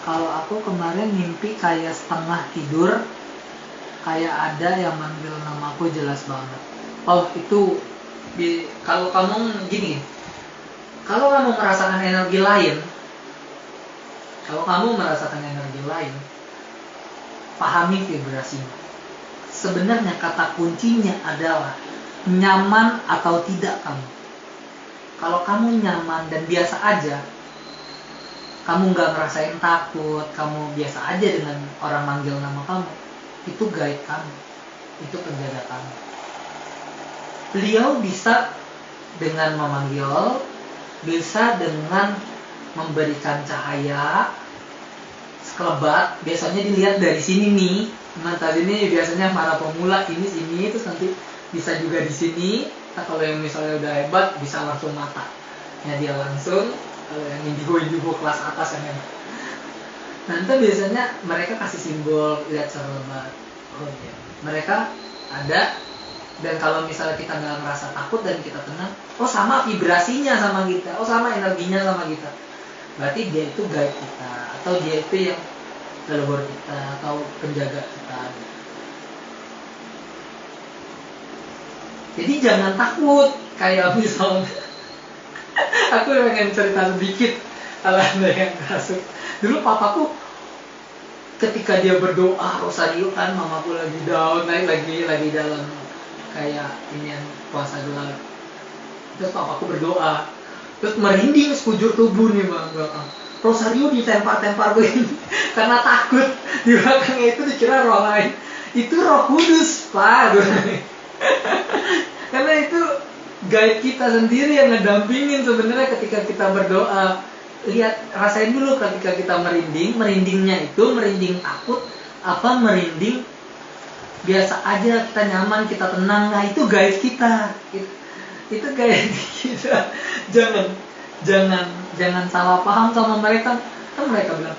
Kalau aku kemarin mimpi kayak setengah tidur, kayak ada yang manggil namaku jelas banget. Oh itu, kalau kamu gini, kalau kamu merasakan energi lain, pahami vibrasinya. Sebenarnya kata kuncinya adalah nyaman atau tidak kamu. Kalau kamu nyaman dan biasa aja, kamu nggak ngerasain takut, kamu biasa aja dengan orang manggil nama kamu, itu guide kamu, itu penjaga kamu. Beliau bisa dengan memanggil, bisa dengan memberikan cahaya sekelebat. Biasanya dilihat dari sini nih. Nah tadi ini biasanya para pemula ini sini, terus nanti bisa juga di sini. Nah, kalau yang misalnya udah hebat bisa langsung mata. Ya dia langsung. Kalau yang indigo kelas atas yang enak. Nanti biasanya mereka kasih simbol lihat sekelebat. Oh iya. Mereka ada. Dan kalau misalnya kita nggak merasa takut dan kita tenang, oh sama vibrasinya sama kita, oh sama energinya sama kita. Berarti dia itu guide kita, atau dia itu yang leluhur kita, atau penjaga kita. Jadi jangan takut. Kayak misalnya aku pengen cerita sedikit. Kalau ada yang masuk, dulu papaku ketika dia berdoa rosario kan, mamaku lagi down, lagi dalam kayak ini yang puasa gelap. Terus papaku berdoa, terus merinding sekujur tubuh nih bang. Rosario ditempar-tempar begini karena takut di belakangnya itu dikira roh lain. Itu Roh Kudus, Pak. Karena itu guide kita sendiri yang ngedampingin sebenarnya ketika kita berdoa. Lihat, rasain dulu ketika kita merinding, merindingnya itu merinding takut apa merinding biasa aja, kita nyaman, kita tenang. Nah, itu guide kita. Itu guide kita. Jangan salah paham sama mereka. Kan mereka bilang,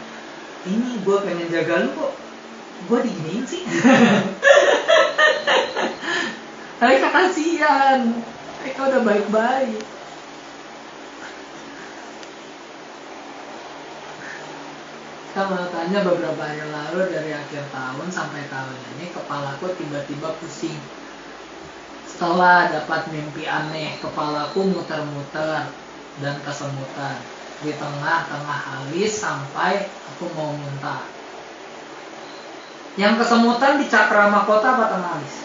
ini gue pengen jaga lu kok gue diginiin sih. Mereka kasihan, mereka udah baik-baik. Kalau tanya beberapa hari lalu, dari akhir tahun sampai tahun ini kepalaku tiba-tiba pusing. Setelah dapat mimpi aneh, kepalaku muter-muter dan kesemutan di tengah-tengah hari sampai aku mau muntah. Yang kesemutan di cakra mahkota apa tengah alis?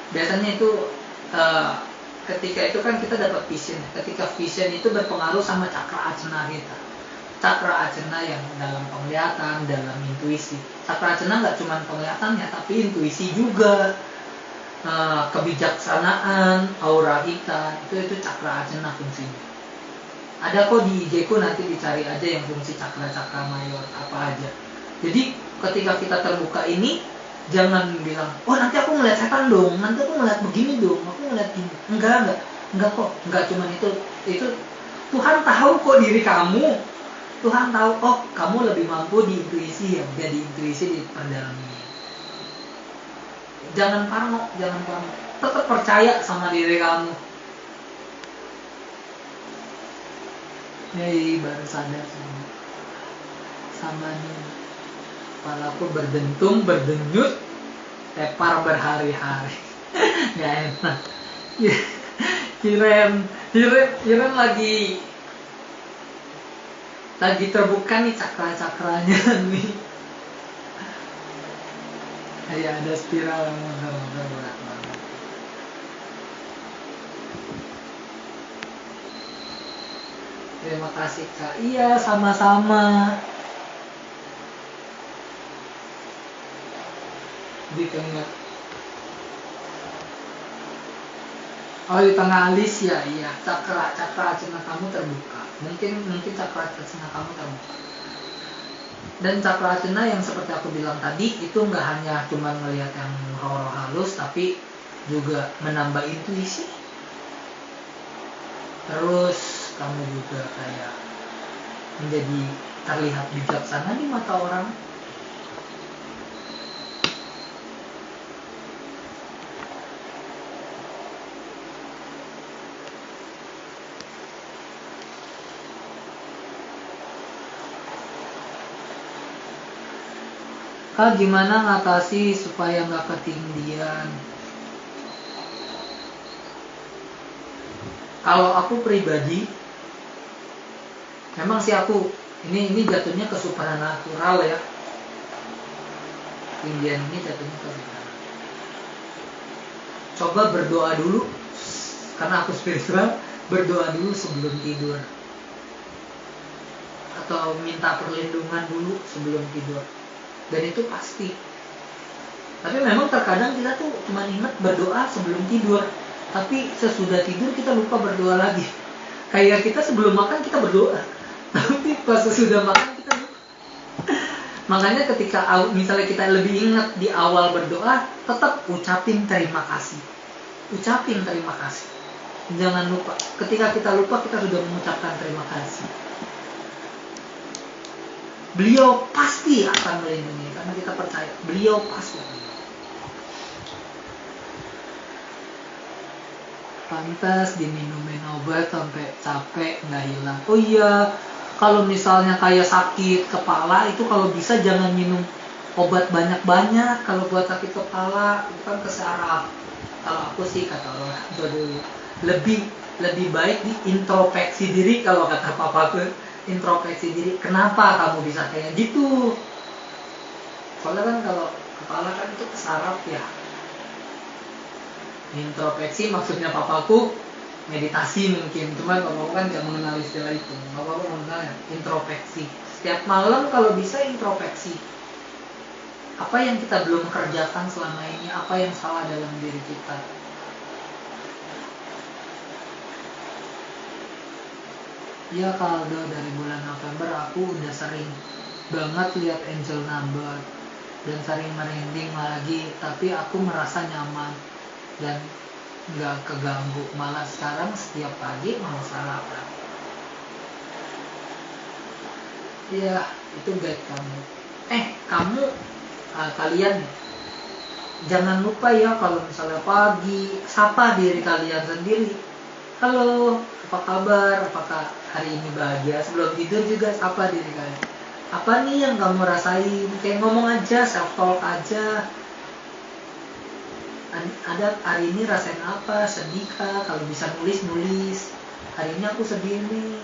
Biasanya itu ketika itu kan kita dapat vision. Ketika vision itu berpengaruh sama cakra acna kita. Cakra acna yang dalam penglihatan, dalam intuisi. Cakra acna nggak cuma penglihatan ya, tapi intuisi juga. Kebijaksanaan, aura kita, itu cakra acna fungsinya. Ada kok di IG ku, nanti dicari aja yang fungsi cakra-cakra mayor apa aja. Jadi ketika kita terbuka ini, jangan bilang, oh nanti aku ngeliat setan dong, nanti aku ngeliat begini dong, aku ngeliat gini. Enggak kok, enggak cuma itu Tuhan tahu kok diri kamu. Tuhan tahu, oh kamu lebih mampu di intuisi, ya udah di intuisi diperdalami. Jangan parno. Tetap percaya sama diri kamu. Hei, baru sadar sama nih. Kepalaku berdentum, berdenyut, tepar berhari-hari. Gak enak. Kiren lagi terbuka nih cakra-cakranya nih. Kayak ada spiral yang muter-muter berat banget. Terima kasih Kak. Iya, sama-sama. Di tengah. Oh, di tengah alis ya, iya. Cakra acina kamu terbuka. Mungkin cakra acina kamu terbuka. Dan cakra acina yang seperti aku bilang tadi itu nggak hanya cuma melihat yang roh-roh halus, tapi juga menambah intuisi. Terus kamu juga kayak menjadi terlihat bijaksana di mata orang. Kak, gimana ngatasi supaya nggak ketindian? Kalau aku pribadi, memang sih aku ini jatuhnya ke supranatural ya. Ketindian ini jatuhnya ke supranatural. Coba berdoa dulu, karena aku spiritual, berdoa dulu sebelum tidur. Atau minta perlindungan dulu sebelum tidur. Dan itu pasti. Tapi memang terkadang kita tuh cuma ingat berdoa sebelum tidur, tapi sesudah tidur kita lupa berdoa lagi. Kayak kita sebelum makan kita berdoa, tapi pas sesudah makan kita lupa. Makanya ketika misalnya kita lebih ingat di awal berdoa, tetap ucapin terima kasih. Ucapin terima kasih. Jangan lupa. Ketika kita lupa, kita sudah mengucapkan terima kasih. Beliau pasti akan melindungi, karena kita percaya beliau pasti. Pantas diminumin obat sampai capek nggak hilang. Oh iya, kalau misalnya kayak sakit kepala itu kalau bisa jangan minum obat banyak-banyak. Kalau buat sakit kepala itu kan ke saraf. Kalau aku sih kata orang dulu lebih baik diintrospeksi diri. Kalau kata papa tuh introspeksi diri, kenapa kamu bisa kayak gitu? Soalnya kan kalau kepala kan itu ke saraf ya. Introspeksi maksudnya papaku meditasi mungkin, cuman papaku kan gak mengenal istilah itu. Papaku mengenal introspeksi. Setiap malam kalau bisa introspeksi. Apa yang kita belum kerjakan selama ini, apa yang salah dalam diri kita. Ya Kaldo, dari bulan November aku udah sering banget lihat angel number dan sering merinding lagi, tapi aku merasa nyaman dan nggak keganggu. Malah sekarang setiap pagi mau sarapan. Iya, itu guide kamu. Kalian jangan lupa ya kalau misalnya pagi sapa diri kalian sendiri. Halo, apa kabar? Apakah hari ini bahagia? Sebelum tidur juga sapa diri kalian. Apa nih yang kamu rasain? Kayak ngomong aja, self talk aja. Ada hari ini rasain apa? Sedih kah? Kalau bisa nulis. Hari ini aku sedih nih.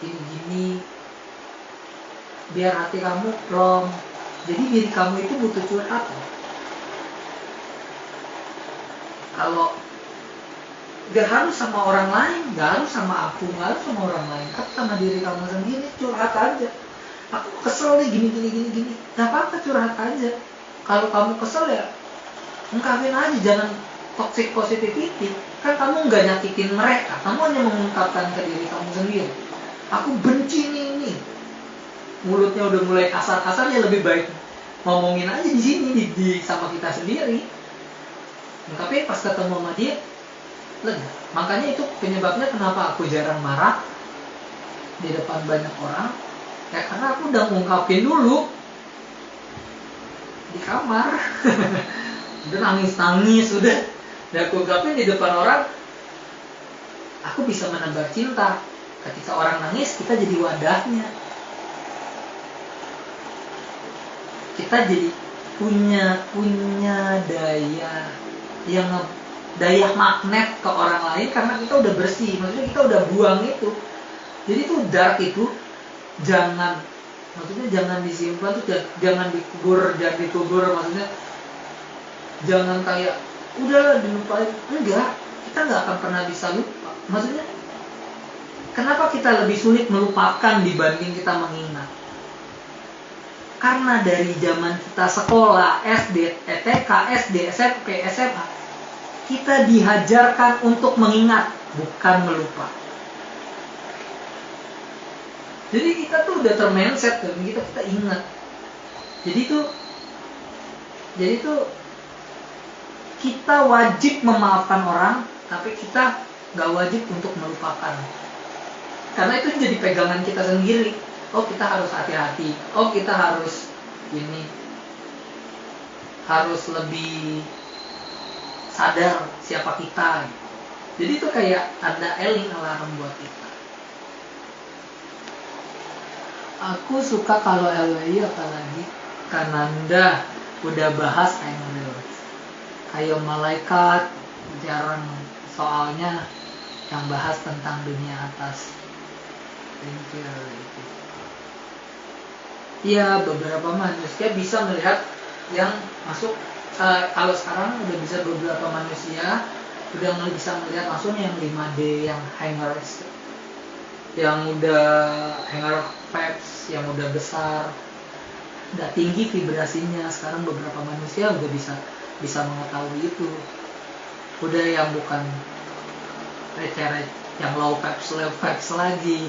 Gini. Biar hati kamu plong. Jadi diri kamu itu butuh curhat. Kalau gak harus sama orang lain, gak harus sama aku, gak harus sama orang lain, tapi sama diri kamu sendiri, curhat aja. Aku kesel nih gini. Gak apa-apa, curhat aja. Kalau kamu kesel ya ungkapin aja, jangan toxic positivity. Kan kamu gak nyakitin mereka, kamu hanya mengungkapkan ke diri kamu sendiri. Aku benci nih. Mulutnya udah mulai kasar-kasar, ya lebih baik ngomongin aja di sini di sama kita sendiri. Tapi pas ketemu sama dia lega. Makanya itu penyebabnya kenapa aku jarang marah di depan banyak orang. Ya karena aku udah ngungkapin dulu di kamar. Udah nangis udah aku ungkapin di depan orang. Aku bisa menebar cinta. Ketika orang nangis, kita jadi wadahnya. Kita jadi punya daya magnet ke orang lain karena kita udah bersih. Maksudnya kita udah buang itu. Jadi tuh dark itu jangan disimpan tuh, jangan dikubur, maksudnya jangan kayak udah dilupain. Enggak, kita nggak akan pernah bisa lupa. Maksudnya kenapa kita lebih sulit melupakan dibanding kita mengingat? Karena dari zaman kita sekolah, SD, TK, SD, SMP, SMA, kita dihajarkan untuk mengingat, bukan melupa. Jadi kita tuh udah termindset dan kita ingat. Jadi tuh kita wajib memaafkan orang, tapi kita nggak wajib untuk melupakan. Karena itu jadi pegangan kita sendiri. Oh, kita harus hati-hati. Oh, kita harus harus lebih sadar siapa kita. Jadi itu kayak ada alarm buat kita. Aku suka kalau LWI apalagi Kananda udah bahas Angel. Kayak malaikat jarang soalnya yang bahas tentang dunia atas. Angel itu. Iya, beberapa manusia bisa melihat yang masuk. Kalau sekarang udah bisa beberapa manusia udah bisa melihat langsung yang 5D, yang hangers, yang udah hanger vibes, yang udah besar, udah tinggi vibrasinya. Sekarang beberapa manusia udah bisa mengetahui itu. Udah yang bukan receh, yang low vibes lagi.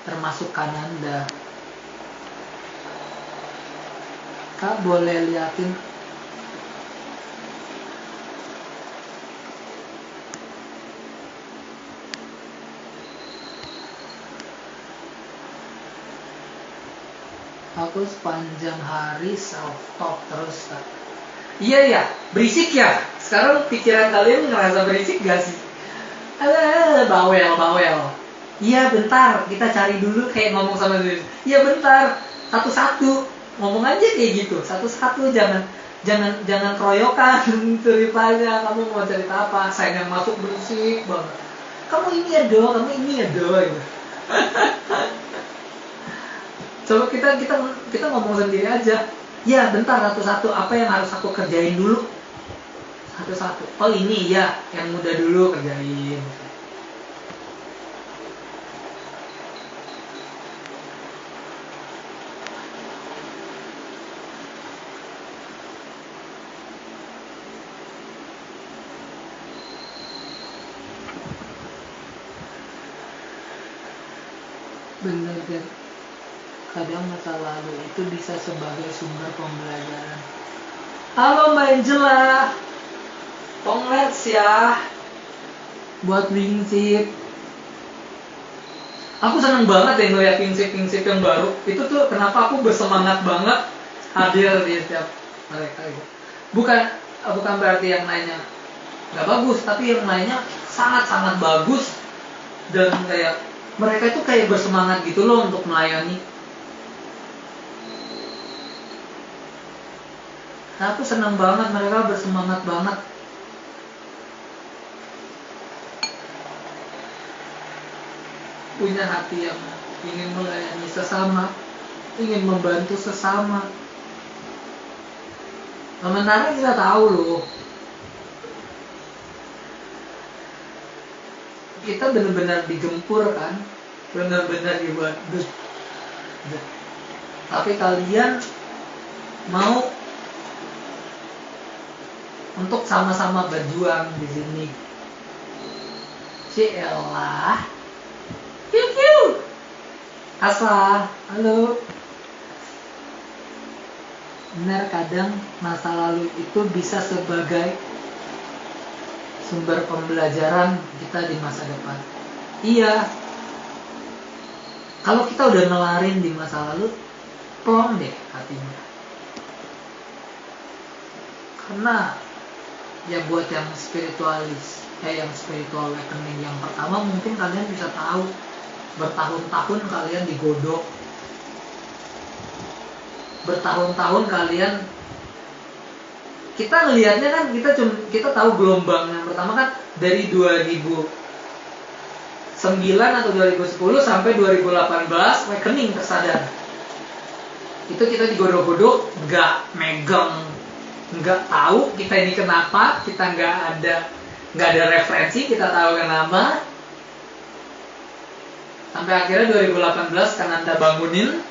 Termasuk Kananda. Kak boleh liatin aku sepanjang hari self talk terus, Kak. Iya ya, berisik ya. Sekarang pikiran kalian ngerasa berisik gak sih? Bawel. Iya bentar, kita cari dulu, kayak ngomong sama diri. Iya bentar, satu-satu ngomong aja kayak gitu, satu-satu, jangan keroyokan ceritanya. Kamu mau cerita apa? Saya yang masuk berisik banget. Kamu ini ya do gitu. Coba kita ngomong sendiri aja. Ya bentar, satu-satu, apa yang harus aku kerjain dulu? Satu-satu. Oh ini ya, yang mudah dulu kerjain. Bener kan? Kadang masa lalu itu bisa sebagai sumber pembelajaran. Halo Mbak Angela, congrats ya buat Wingsip. Aku seneng banget ya ngeliat Wingsip yang baru. Itu tuh kenapa aku bersemangat banget hadir di setiap mereka itu. Bukan berarti yang lainnya nggak bagus, tapi yang lainnya sangat bagus. Dan kayak mereka itu kayak bersemangat gitu loh untuk melayani. Nah, aku senang banget mereka bersemangat banget. Punya hati yang ingin melayani sesama, ingin membantu sesama. Sementara kita tahu loh, kita benar-benar digempur kan, benar-benar dibuat. Tapi kalian mau untuk sama-sama berjuang di sini. Cielah. Piu. Asa, halo. Benar, kadang masa lalu itu bisa sebagai sumber pembelajaran kita di masa depan. Iya. Kalau kita udah ngelarin di masa lalu, plong deh hatinya. Karena ya buat yang spiritualis, yang spiritual awakening yang pertama mungkin kalian bisa tahu bertahun-tahun kalian digodok, bertahun-tahun kalian, kita ngelihatnya kan kita tahu gelombang yang pertama kan dari 2009 atau 2010 sampai 2018 awakening kesadaran. Itu kita digodok-godok, nggak megang, nggak tahu kita ini kenapa, kita nggak ada referensi, kita tahu kenapa. Sampai akhirnya 2018 kan Anda bangunin,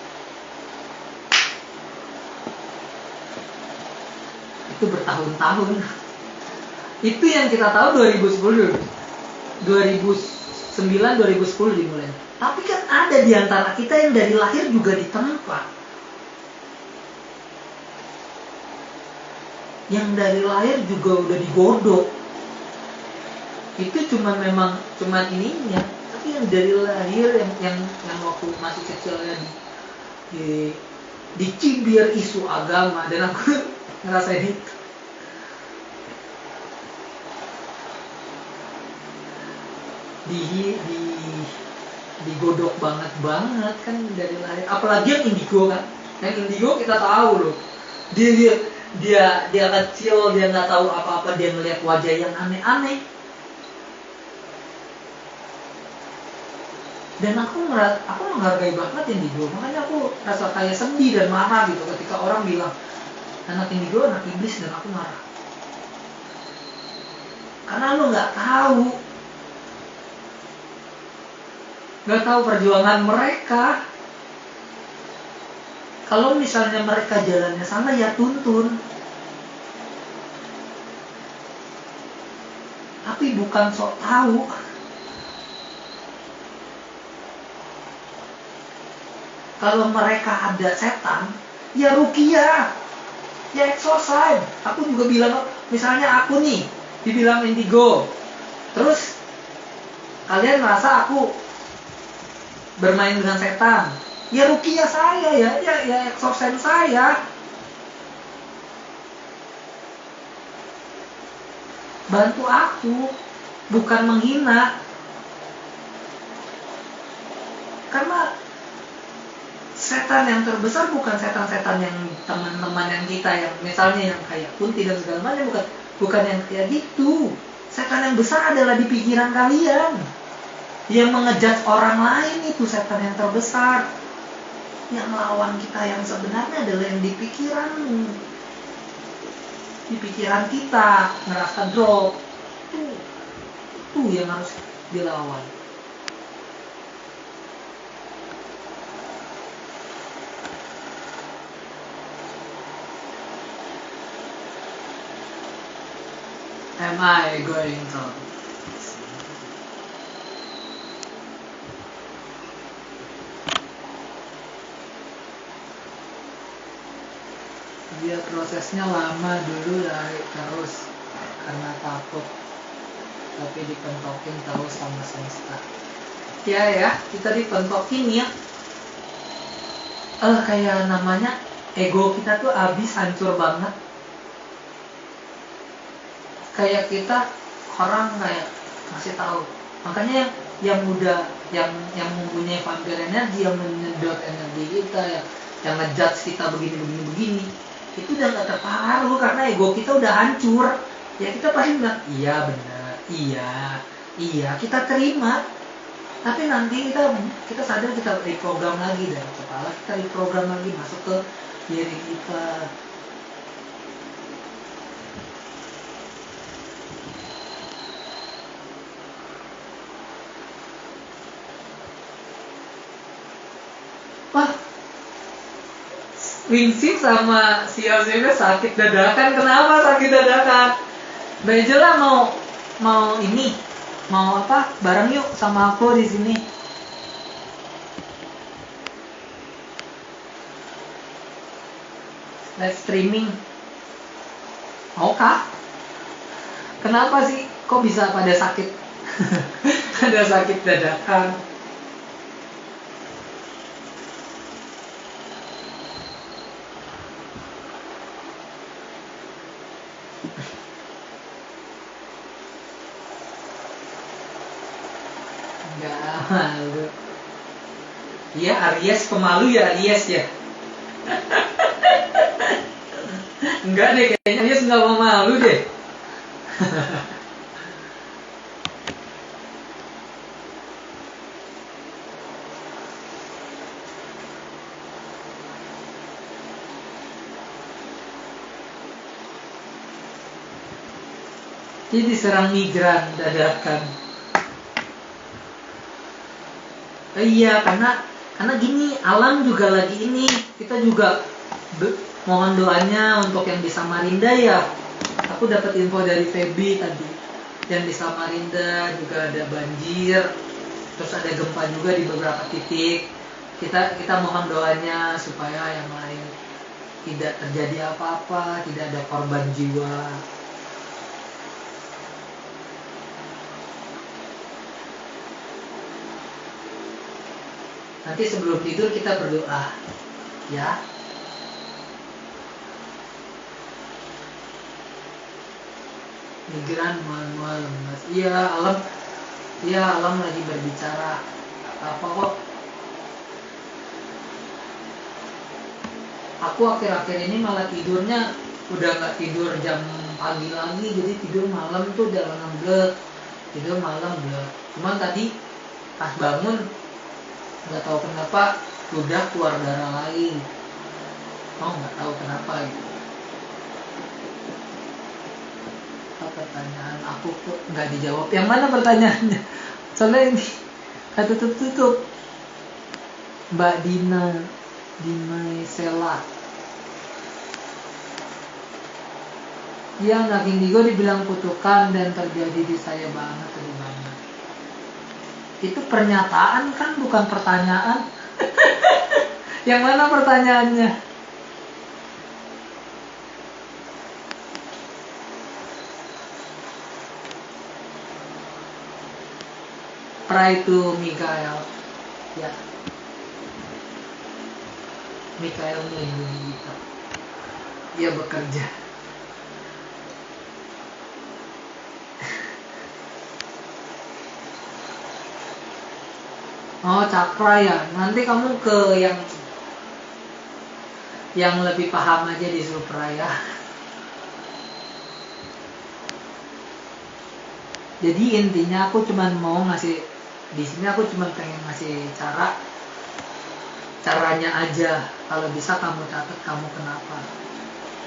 itu bertahun-tahun. Itu yang kita tahu 2010, 2009, 2010 dimulai. Tapi kan ada di antara kita yang dari lahir juga ditempa, yang dari lahir juga udah digodok. Itu cuman ininya. Tapi yang dari lahir yang waktu masih kecilnya dicibir isu agama, dan aku ngerasain itu. Digodok banget kan dari lahir. Apalagi yang indigo kan. Yang indigo kita tahu loh. Dia kecil, dia nggak tahu apa-apa, dia ngeliat wajah yang aneh-aneh. Dan aku menghargai banget indigo. Makanya aku rasa kayak sedih dan marah gitu ketika orang bilang anak indigo anak iblis, dan aku marah. Karena lu nggak tahu perjuangan mereka. Kalau misalnya mereka jalannya salah, ya tuntun. Tapi bukan sok tahu. Kalau mereka ada setan, ya ruqyah, ya exorcise. Aku juga bilang, misalnya aku nih dibilang indigo, terus kalian merasa aku bermain dengan setan, ya ruqyah saya, ya exorcise saya. Bantu aku, bukan menghina. Karena setan yang terbesar bukan setan-setan yang teman-teman yang kita, yang misalnya yang kayak kunti dan segala macam, bukan yang kayak gitu. Setan yang besar adalah di pikiran kalian. Yang mengejudge orang lain, itu setan yang terbesar. Yang melawan kita yang sebenarnya adalah yang di pikiranmu. Di pikiran kita ngerasa drop. Itu yang harus dilawan. Am I going to? Dia prosesnya lama dulu, lari terus karena takut, tapi dipentokin tahu sama semesta. Ya, kita dipentokin ya. Kayak namanya ego kita tuh habis, hancur banget. Kayak kita orang kayak masih tahu. Makanya yang mempunyai vampir energi, yang menyedot energi kita, yang ngejudge kita begini, itu udah gak terpengaruh karena ego kita udah hancur. Ya kita pasti bilang, iya benar, iya kita terima. Tapi nanti kita sadar, kita reprogram lagi dari kepala, kita reprogram lagi masuk ke diri kita. Wah, Wingsing sama si Ozemnya sakit dadakan. Kenapa sakit dadakan? Bejela mau ini, mau apa? Bareng yuk sama aku di sini. Live streaming. Mau kah? Kenapa sih? Kok bisa pada sakit? Pada sakit dadakan. Enggak malu. Iya, Aries pemalu ya, Aries ya. Enggak deh, kayaknya Aries nggak mau malu deh. Dia diserang migran dadakan. Iya, karena gini, alam juga lagi ini. Kita juga mohon doanya untuk yang di Samarinda ya. Aku dapat info dari Feby tadi. Yang di Samarinda juga ada banjir, terus ada gempa juga di beberapa titik. Kita mohon doanya supaya yang lain tidak terjadi apa-apa, tidak ada korban jiwa. Nanti sebelum tidur kita berdoa, ya. Migran mual lemas. Iya alam lagi berbicara. Apa kok? Aku akhir-akhir ini malah tidurnya udah nggak tidur jam pagi lagi, jadi tidur malam tuh jangan ngeblek. Tidur malam blek. Cuman tadi pas bangun nggak tahu kenapa udah keluar darah lagi. Nggak tahu kenapa gitu. Pertanyaan aku kok nggak dijawab. Yang mana pertanyaannya? Soalnya ini tutup. Mbak Dina Sela. Iya, anak indigo dibilang kutukan dan terjadi di saya banget tadi banget. Itu pernyataan kan, bukan pertanyaan. Yang mana pertanyaannya? Pray to Mikael. Ya. Mikael melindungi kita. Ia bekerja. Oh, cakra ya. Nanti kamu ke yang lebih paham aja di Supraya. Jadi intinya aku cuma mau ngasih di sini, aku cuma pengen ngasih caranya aja. Kalau bisa kamu catat kamu kenapa.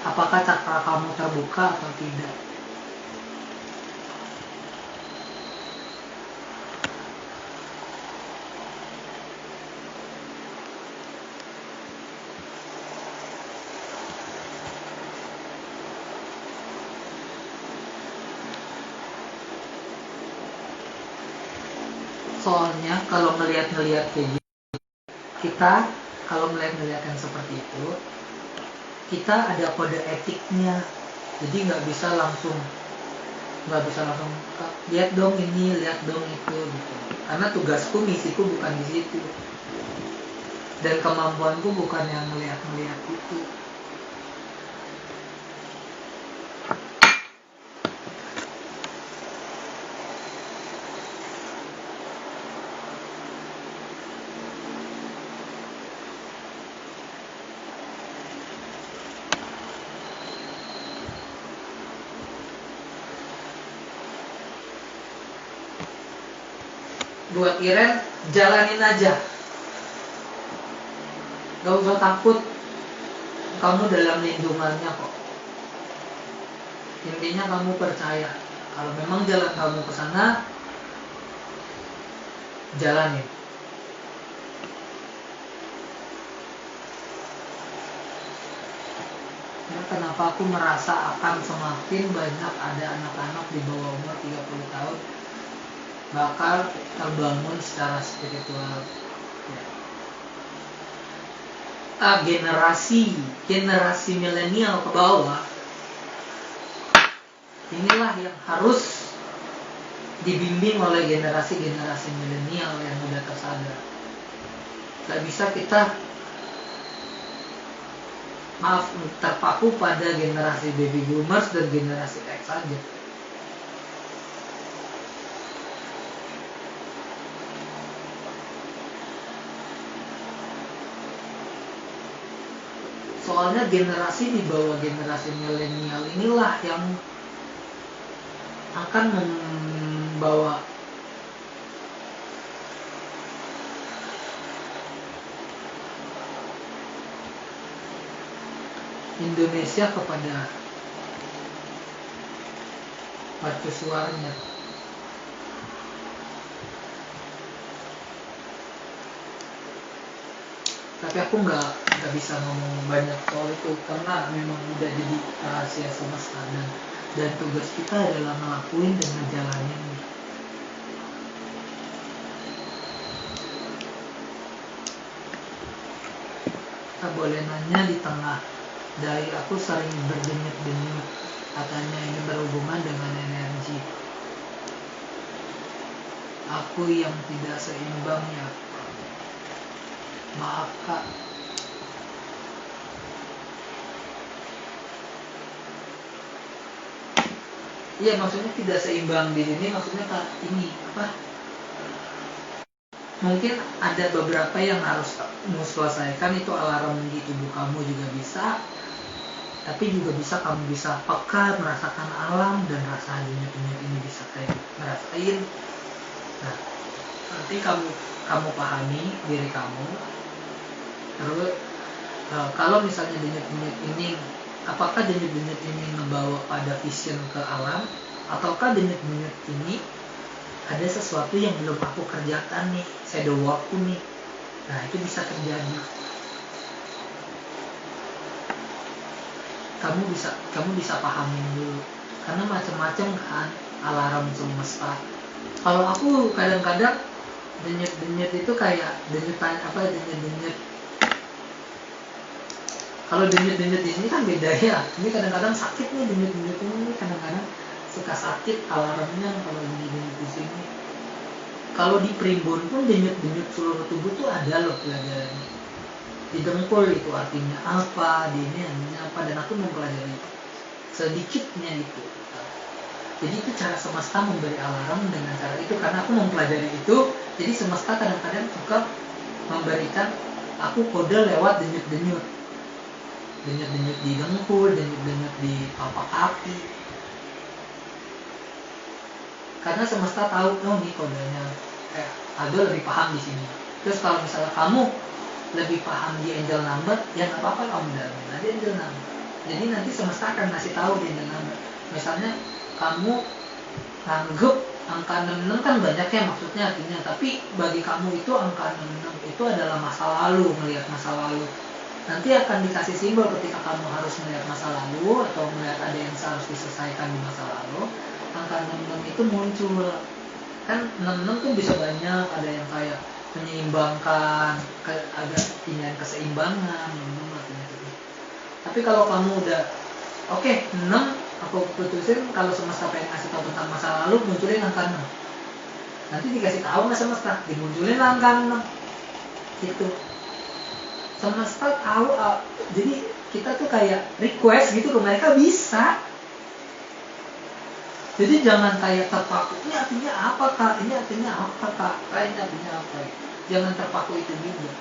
Apakah cakra kamu terbuka atau tidak. Soalnya kalau ngelihat kayak gitu, kita kalau melihat yang seperti itu, kita ada kode etiknya. Jadi nggak bisa langsung lihat dong ini, lihat dong itu gitu. Karena tugasku, misiku bukan di situ. Dan kemampuanku bukan yang melihat itu. Buat Iren, jalanin aja. Gak usah takut, kamu dalam lindungannya kok. Intinya kamu percaya. Kalau memang jalan kamu ke sana, jalanin. Ya, kenapa aku merasa akan semakin banyak ada anak-anak di bawah umur 30 tahun bakal terbangun secara spiritual. Generasi milenial ke bawah, inilah yang harus dibimbing oleh generasi milenial yang udah tersadar. Gak bisa kita maaf, terpaku pada generasi baby boomers dan generasi X saja. Soalnya generasi di bawah generasi milenial inilah yang akan membawa Indonesia kepada mercusuarnya. Tapi aku nggak bisa ngomong banyak soal itu karena memang udah jadi rahasia semesta, dan tugas kita adalah ngelakuin dan ngejalanin. Kita boleh nanya di tengah. Dari aku sering berdenyut-denyut, katanya ini berhubungan dengan energi. Aku yang tidak seimbang ya. Maaf kak. Iya, maksudnya tidak seimbang di sini, maksudnya kak ini apa? Mungkin ada beberapa yang harus kamu selesaikan, itu alarm di tubuh kamu juga bisa. Tapi juga bisa kamu bisa peka merasakan alam dan rasa denyut-denyut ini bisa kayak ngerasain. Nah, nanti kamu pahami diri kamu. Terus kalau misalnya denyut-denyut ini, apakah denyut-denyut ini ngebawa pada vision ke alam, ataukah denyut-denyut ini ada sesuatu yang belum aku kerjakan nih, shadow workku nih. Nah, itu bisa terjadi. Kamu bisa pahamin dulu, karena macam-macam kan alarm semesta. Kalau aku kadang-kadang denyut-denyut itu kayak denyutan apa, denyut-denyut. Kalau denyut-denyut ini kan beda ya. Ini kadang-kadang sakit nih denyut-denyut ini, kadang-kadang suka sakit alarmnya kalau denyut-denyut di sini. Kalau di primbon pun denyut-denyut seluruh tubuh tuh ada loh pelajarannya. Di dengkul itu artinya apa, di ini artinya apa, dan aku mempelajari sedikitnya itu. Jadi itu cara semesta memberi alarm dengan cara itu, karena aku mempelajari itu. Jadi semesta kadang-kadang suka memberikan aku kode lewat denyut-denyut di dengkul, denyut-denyut di papak kaki, karena semesta tahu, oh nih kodenya, Aldo lebih paham di sini. Terus kalau misalnya kamu lebih paham di angel number, ya nggak apa-apa kamu dalamin aja angel number. Jadi nanti semesta akan ngasih tahu di angel number. Misalnya kamu anggap angka 66 kan banyak ya maksudnya artinya, tapi bagi kamu itu angka 66 itu adalah masa lalu, melihat masa lalu. Nanti akan dikasih simbol ketika kamu harus melihat masa lalu atau melihat ada yang harus diselesaikan di masa lalu. Angka 66 itu muncul. Kan 66 tuh bisa banyak, ada yang kayak menyeimbangkan, agak pindahan keseimbangan, tapi kalau kamu udah oke, 6 aku putusin, kalau semesta pengen ngasih tahu tentang masa lalu, munculin angka 6. Nanti dikasih tahu nggak semesta, dimunculin angka 6 gitu. Semesta tahu, jadi kita tuh kayak request gitu ke mereka, bisa. Jadi jangan kayak terpaku, ini artinya apa kak, ini artinya apa kak, ini artinya apa. Jangan terpaku itu juga.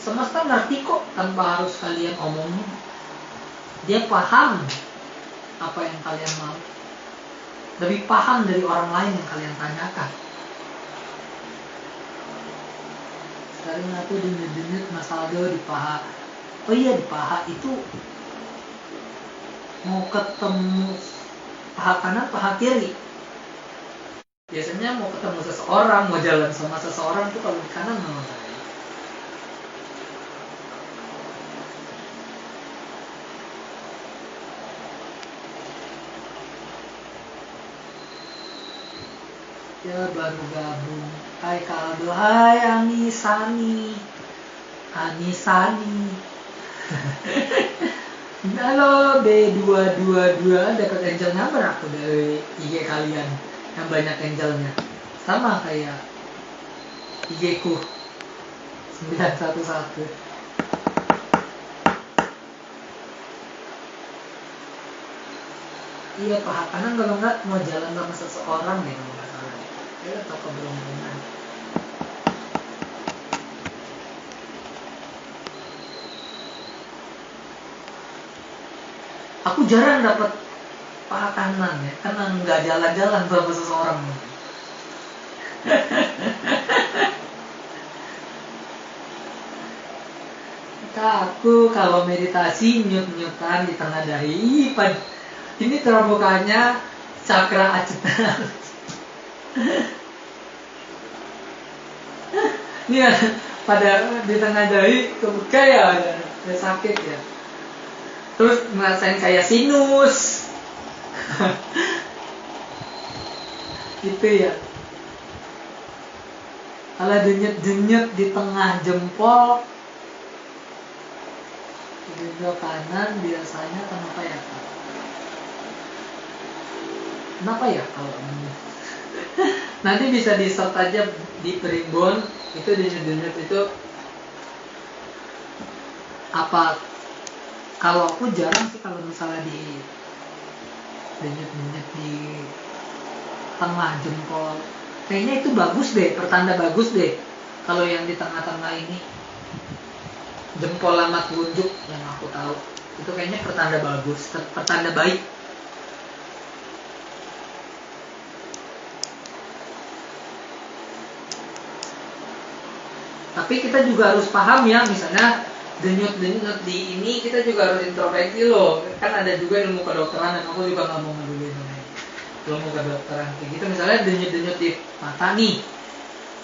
Semesta ngerti kok tanpa harus kalian omongin. Dia paham apa yang kalian mau. Lebih paham dari orang lain yang kalian tanyakan. Sekarang aku denyut-denyut Mas Aldo di paha. Oh iya, di paha itu mau ketemu paha kanan, paha kiri. Biasanya mau ketemu seseorang, mau jalan sama seseorang tuh kalau di kanan mau saya. Ya baru gabung. Hai Kaldo, hai Anisani. Halo B222, dapat angel number aku dari IG kalian yang banyak angelnya. Sama kayak IG ku 911. Iya, paha kanan kalau nggak mau jalan sama seseorang ya, kalau nggak salah. Ya, atau keberuntungan. Aku jarang dapat paha kanan ya, karena nggak jalan-jalan sama seseorang. Aku kalau meditasi nyut-nyutan di tengah dahi, ini terbukanya cakra acetan. Ini ya, pada di tengah dahi kebuka ya, ada sakit ya. Terus ngerasain kayak sinus. Gitu ya. Kalau denyut-denyut di tengah jempol, jempol kanan biasanya kenapa ya, Kak? Kenapa ya kalau ini? Nanti bisa di search aja di Primbon, itu denyut-denyut itu apa? Kalau aku jarang sih kalau misalnya di denyut-denyut di tengah jempol. Kayaknya itu bagus deh, pertanda bagus deh. Kalau yang di tengah-tengah ini jempol sama telunjuk yang aku tahu, itu kayaknya pertanda bagus, pertanda baik. Tapi kita juga harus paham ya, misalnya denyut-denyut di ini kita juga harus introspeksi loh. Kan ada juga ilmu kedokteran, dan aku juga nggak mau ngeduluin ilmu kedokteran kayak gitu. Misalnya denyut-denyut di mata nih,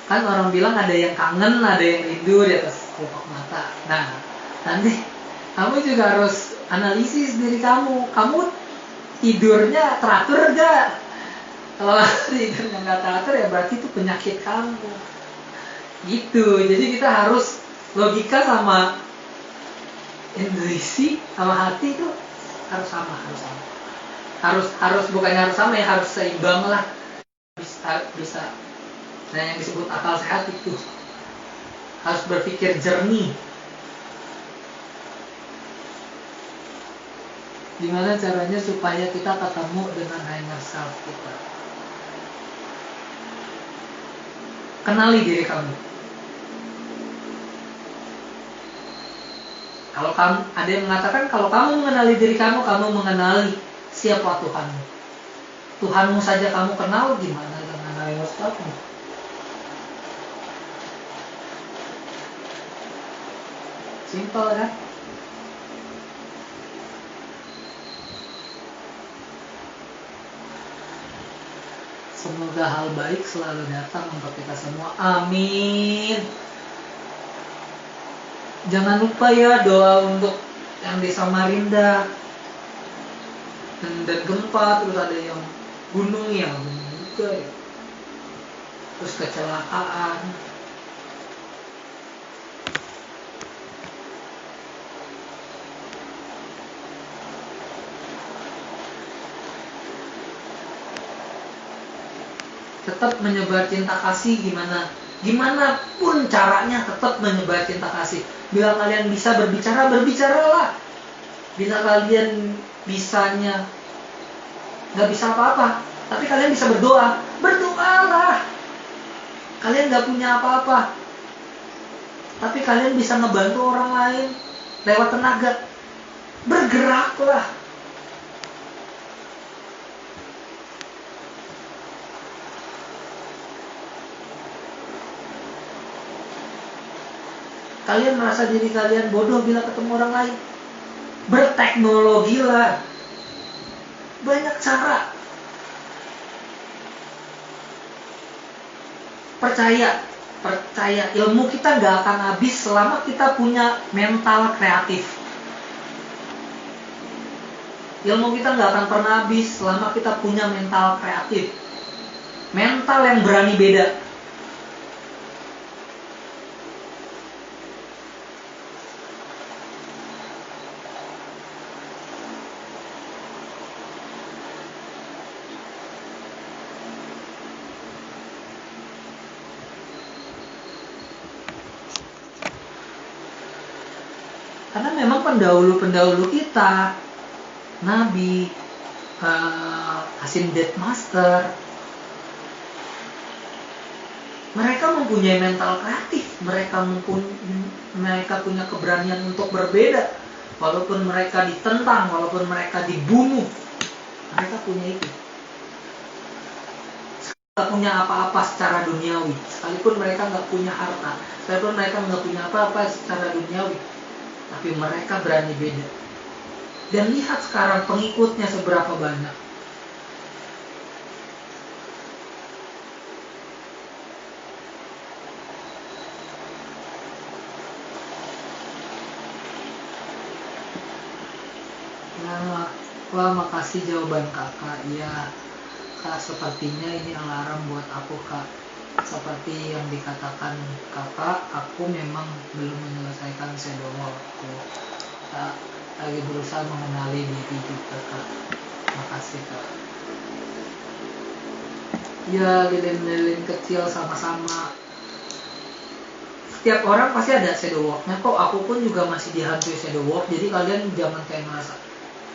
kan orang bilang ada yang kangen, ada yang rindu di atas kelopak mata. Nah, nanti kamu juga harus analisis diri kamu. Kamu tidurnya teratur gak? Kalau tidurnya nggak teratur ya berarti itu penyakit kamu. Gitu. Jadi kita harus logika sama intuisi sama hati itu harus sama. Harus bukannya harus sama ya, harus seimbang lah. Bisa. Nah, yang disebut akal sehat itu harus berpikir jernih. Gimana caranya supaya kita ketemu dengan higher self kita? Kenali diri kamu. Kalau kamu, ada yang mengatakan kalau kamu mengenali diri kamu mengenali siapa Tuhanmu. Tuhanmu saja kamu kenal, gimana dengan higher self-mu? Simpel kan? Semoga hal baik selalu datang untuk kita semua. Amin. Jangan lupa ya doa untuk yang di Samarinda dan gempa, terus ada yang gunung juga ya. Terus kecelakaan. Tetap menyebar cinta kasih, gimana pun caranya tetap menyebar cinta kasih. Bila kalian bisa berbicara, berbicaralah. Bila kalian bisanya nggak bisa apa-apa, tapi kalian bisa berdoa, berdoalah. Kalian nggak punya apa-apa, tapi kalian bisa ngebantu orang lain lewat tenaga, bergeraklah. Kalian merasa diri kalian bodoh bila ketemu orang lain, berteknologilah. Banyak cara. Percaya ilmu kita gak akan habis selama kita punya mental kreatif. Ilmu kita gak akan pernah habis selama kita punya mental kreatif. Mental yang berani beda. Karena memang pendahulu-pendahulu kita, Nabi, Asin Death Master. Mereka mempunyai mental kreatif, mereka punya keberanian untuk berbeda. Walaupun mereka ditentang, walaupun mereka dibunuh, mereka punya itu. Nggak punya apa-apa secara duniawi, sekalipun mereka nggak punya harta, sekalipun mereka nggak punya apa-apa secara duniawi, tapi mereka berani beda. Dan lihat sekarang pengikutnya seberapa banyak. Wah, makasih jawaban kakak. Ya, kak, sepertinya ini alarm buat aku, kak. Seperti yang dikatakan kakak, aku memang belum menyelesaikan shadow workku. Kak, lagi berusaha mengenali diri juga, kak. Makasih, kak. Ya, lilin-lilin kecil sama-sama. Setiap orang pasti ada shadow worknya kok. Aku pun juga masih dihantui shadow work. Jadi kalian jangan kayak ngerasa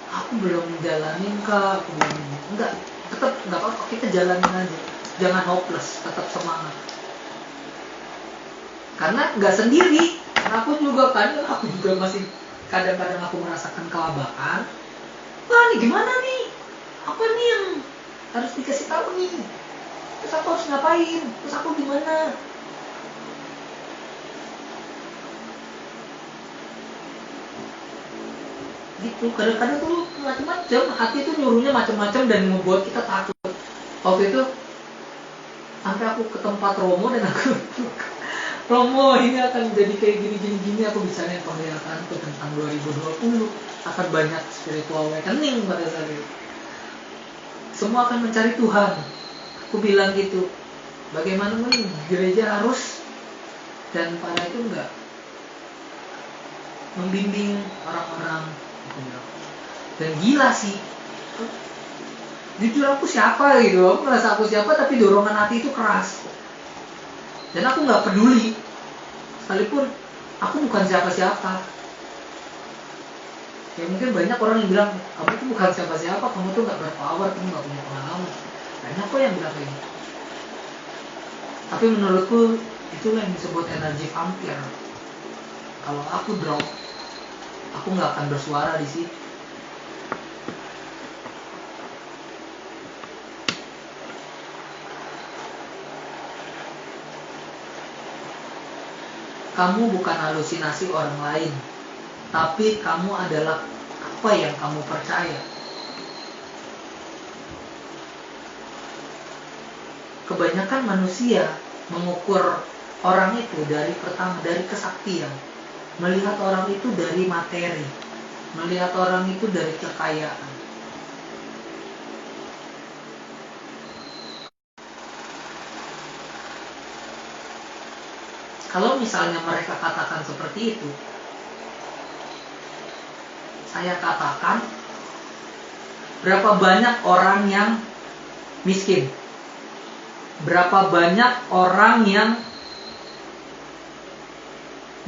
aku belum jalanin, kak, aku belum. Enggak, tetap nggak apa-apa, kita jalanin aja. Jangan hopeless, tetap semangat. Karena nggak sendiri. Karena aku juga masih kadang-kadang aku merasakan kelabakan. Wah, ini gimana nih? Apa nih yang harus dikasih tahu nih? Terus aku harus ngapain? Terus aku gimana? Gitu, kadang-kadang tuh macam-macam, hati tuh nyuruhnya macam-macam dan membuat kita takut. Waktu itu sampai aku ke tempat Romo dan aku Romo ini akan jadi kayak gini, aku bisa nih penglihatan tuh tentang 2020 akan banyak spiritual awakening pada saat itu. Semua akan mencari Tuhan. Aku bilang gitu. Bagaimana gereja harus, dan pada itu enggak membimbing orang-orang. Dan gila sih, jujur aku siapa gitu, aku merasa aku siapa tapi dorongan hati itu keras. Dan aku nggak peduli, sekalipun aku bukan siapa-siapa. Ya mungkin banyak orang yang bilang kamu tuh bukan siapa-siapa, kamu tuh nggak berpower, kamu nggak punya pengalaman. Banyak kok yang bilang kayak gitu. Tapi menurutku itulah yang disebut energi vampir. Kalau aku drop, aku nggak akan bersuara di situ. Kamu bukan halusinasi orang lain, tapi kamu adalah apa yang kamu percaya. Kebanyakan manusia mengukur orang itu dari kesaktian, melihat orang itu dari materi, melihat orang itu dari kekayaan. Kalau misalnya mereka katakan seperti itu, saya katakan berapa banyak orang yang miskin, berapa banyak orang yang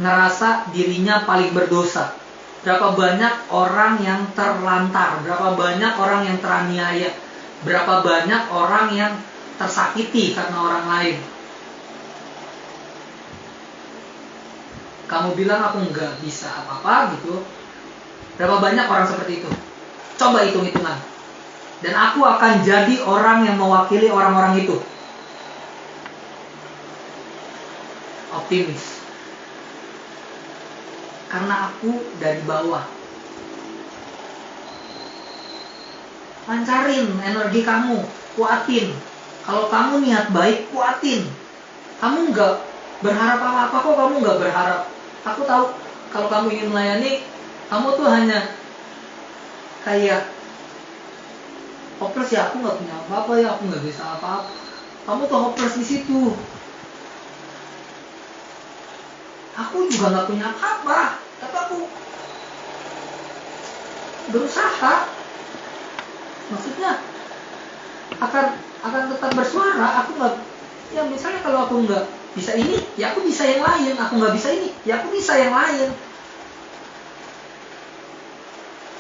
ngerasa dirinya paling berdosa, berapa banyak orang yang terlantar, berapa banyak orang yang teraniaya, berapa banyak orang yang tersakiti karena orang lain. Kamu bilang aku nggak bisa apa-apa gitu. Berapa banyak orang seperti itu? Coba hitung-hitungan. Dan aku akan jadi orang yang mewakili orang-orang itu. Optimis. Karena aku dari bawah. Lancarin energi kamu, kuatin. Kalau kamu niat baik, kuatin. Kamu nggak berharap apa-apa kok, kamu nggak berharap. Aku tahu kalau kamu ingin melayani, kamu tuh hanya kayak hopeless ya, aku nggak punya apa-apa ya, aku nggak bisa apa-apa. Kamu tuh hopeless di situ. Aku juga nggak punya apa-apa, tapi aku berusaha. Maksudnya akan tetap bersuara. Aku nggak, ya misalnya kalau aku nggak bisa ini, ya aku bisa yang lain. Aku nggak bisa ini, ya aku bisa yang lain.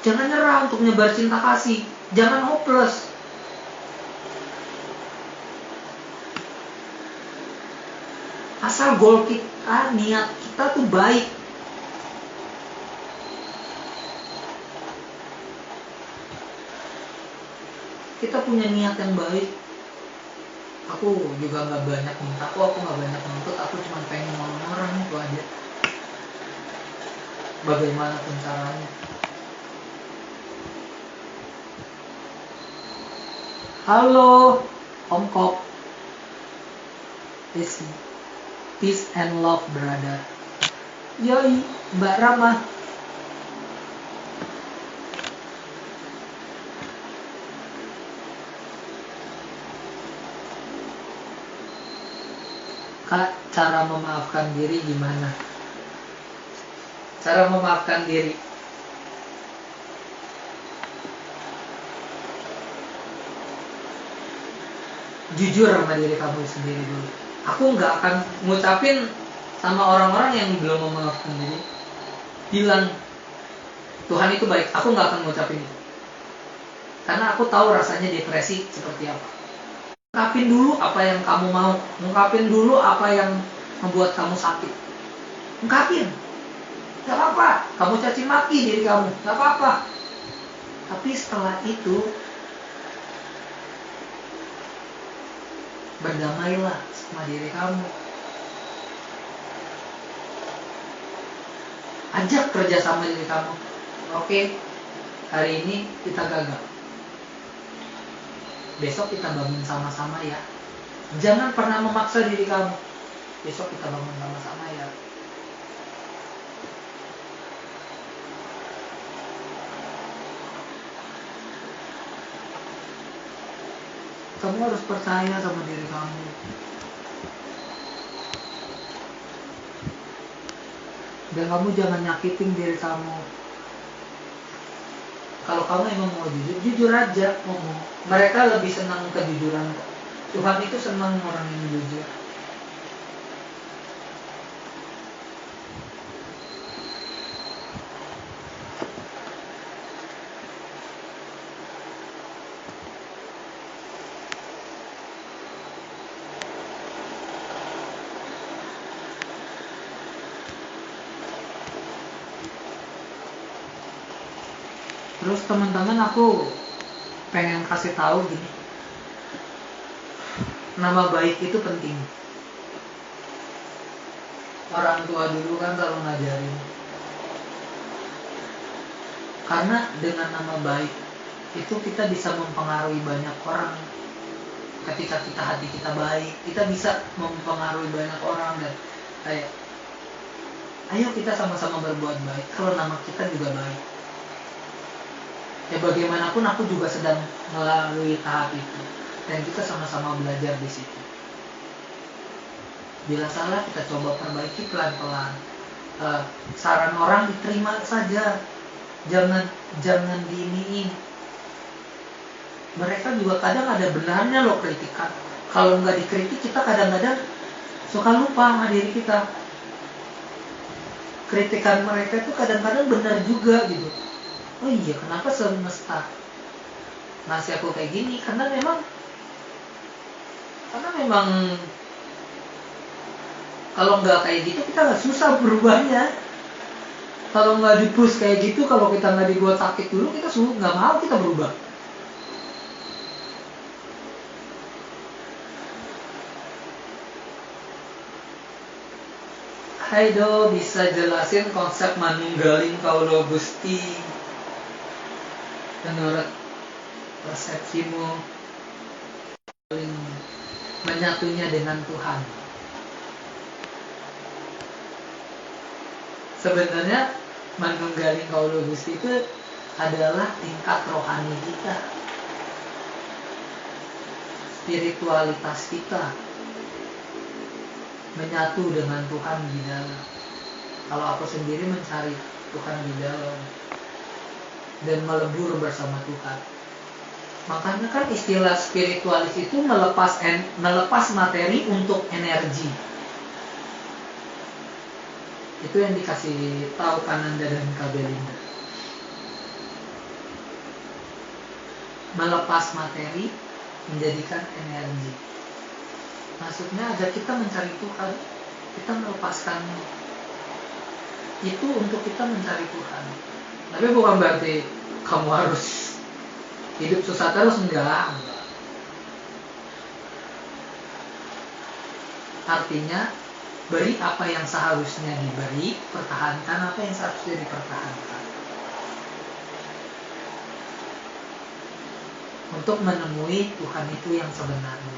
Jangan nyerah untuk nyebar cinta kasih. Jangan hopeless. Asal goal kita, niat kita tuh baik. Kita punya niat yang baik. Aku juga nggak banyak minta, aku nggak banyak nuntut, aku cuma pengen nolong orang, itu aja. Bagaimanapun caranya. Halo, Om Kop. Peace and love, brother. Yoi, Mbak Rama. Kak, cara memaafkan diri gimana? Cara memaafkan diri. Jujur sama diri kamu sendiri dulu. Aku nggak akan ngucapin sama orang-orang yang belum memaafkan diri. Bilang, Tuhan itu baik. Aku nggak akan ngucapin itu. Karena aku tahu rasanya depresi seperti apa. Ungkapin dulu apa yang kamu mau. Ungkapin dulu apa yang membuat kamu sakit. Ungkapin. Gak apa-apa. Kamu caci maki diri kamu. Gak apa-apa. Tapi setelah itu, berdamailah sama diri kamu. Ajak kerja sama diri kamu. Oke, hari ini kita gagal. Besok kita bangun sama-sama ya. Jangan pernah memaksa diri kamu. Besok kita bangun sama-sama ya. Kamu harus percaya sama diri kamu. Dan kamu jangan nyakitin diri kamu. Kalau kamu emang mau jujur, jujur aja ngomong. Mereka lebih senang kejujuran. Tuhan itu senang orang yang jujur. Terus teman-teman, aku pengen kasih tahu gini. Nama baik itu penting. Orang tua dulu kan selalu ngajarin. Karena dengan nama baik itu kita bisa mempengaruhi banyak orang. Ketika kita hati kita baik, kita bisa mempengaruhi banyak orang. Dan kayak, ayo kita sama-sama berbuat baik kalau nama kita juga baik. Ya bagaimanapun aku juga sedang melalui tahap itu. Dan kita sama-sama belajar di situ. Bila salah kita coba perbaiki pelan-pelan. Saran orang diterima saja. Jangan diiniin. Mereka juga kadang ada benarnya loh kritikan. Kalau nggak dikritik, kita kadang-kadang suka lupa sama diri kita. Kritikan mereka itu kadang-kadang benar juga gitu. Oh iya, kenapa semesta ngasih aku kayak gini? Karena memang kalau nggak kayak gitu kita nggak susah berubahnya. Kalau nggak di-push kayak gitu, kalau kita nggak dibuat sakit dulu, kita nggak mau kita berubah. Hai Do, bisa jelasin konsep manunggaling kaula Gusti menurut persepsimu, menyatunya dengan Tuhan? Sebenarnya manunggaling kaula Gusti itu adalah tingkat rohani kita, spiritualitas kita menyatu dengan Tuhan di dalam. Kalau aku sendiri mencari Tuhan di dalam dan melebur bersama Tuhan. Makanya kan istilah spiritualis itu melepas materi untuk energi. Itu yang dikasih tahu Kananda dan Kak Belinda. melepas materi, menjadikan energi. Maksudnya agar kita mencari Tuhan, kita melepaskan itu untuk kita mencari Tuhan. Tapi bukan berarti kamu harus hidup susah terus, enggak. Artinya beri apa yang seharusnya diberi, pertahankan apa yang seharusnya dipertahankan. Untuk menemui Tuhan itu yang sebenarnya.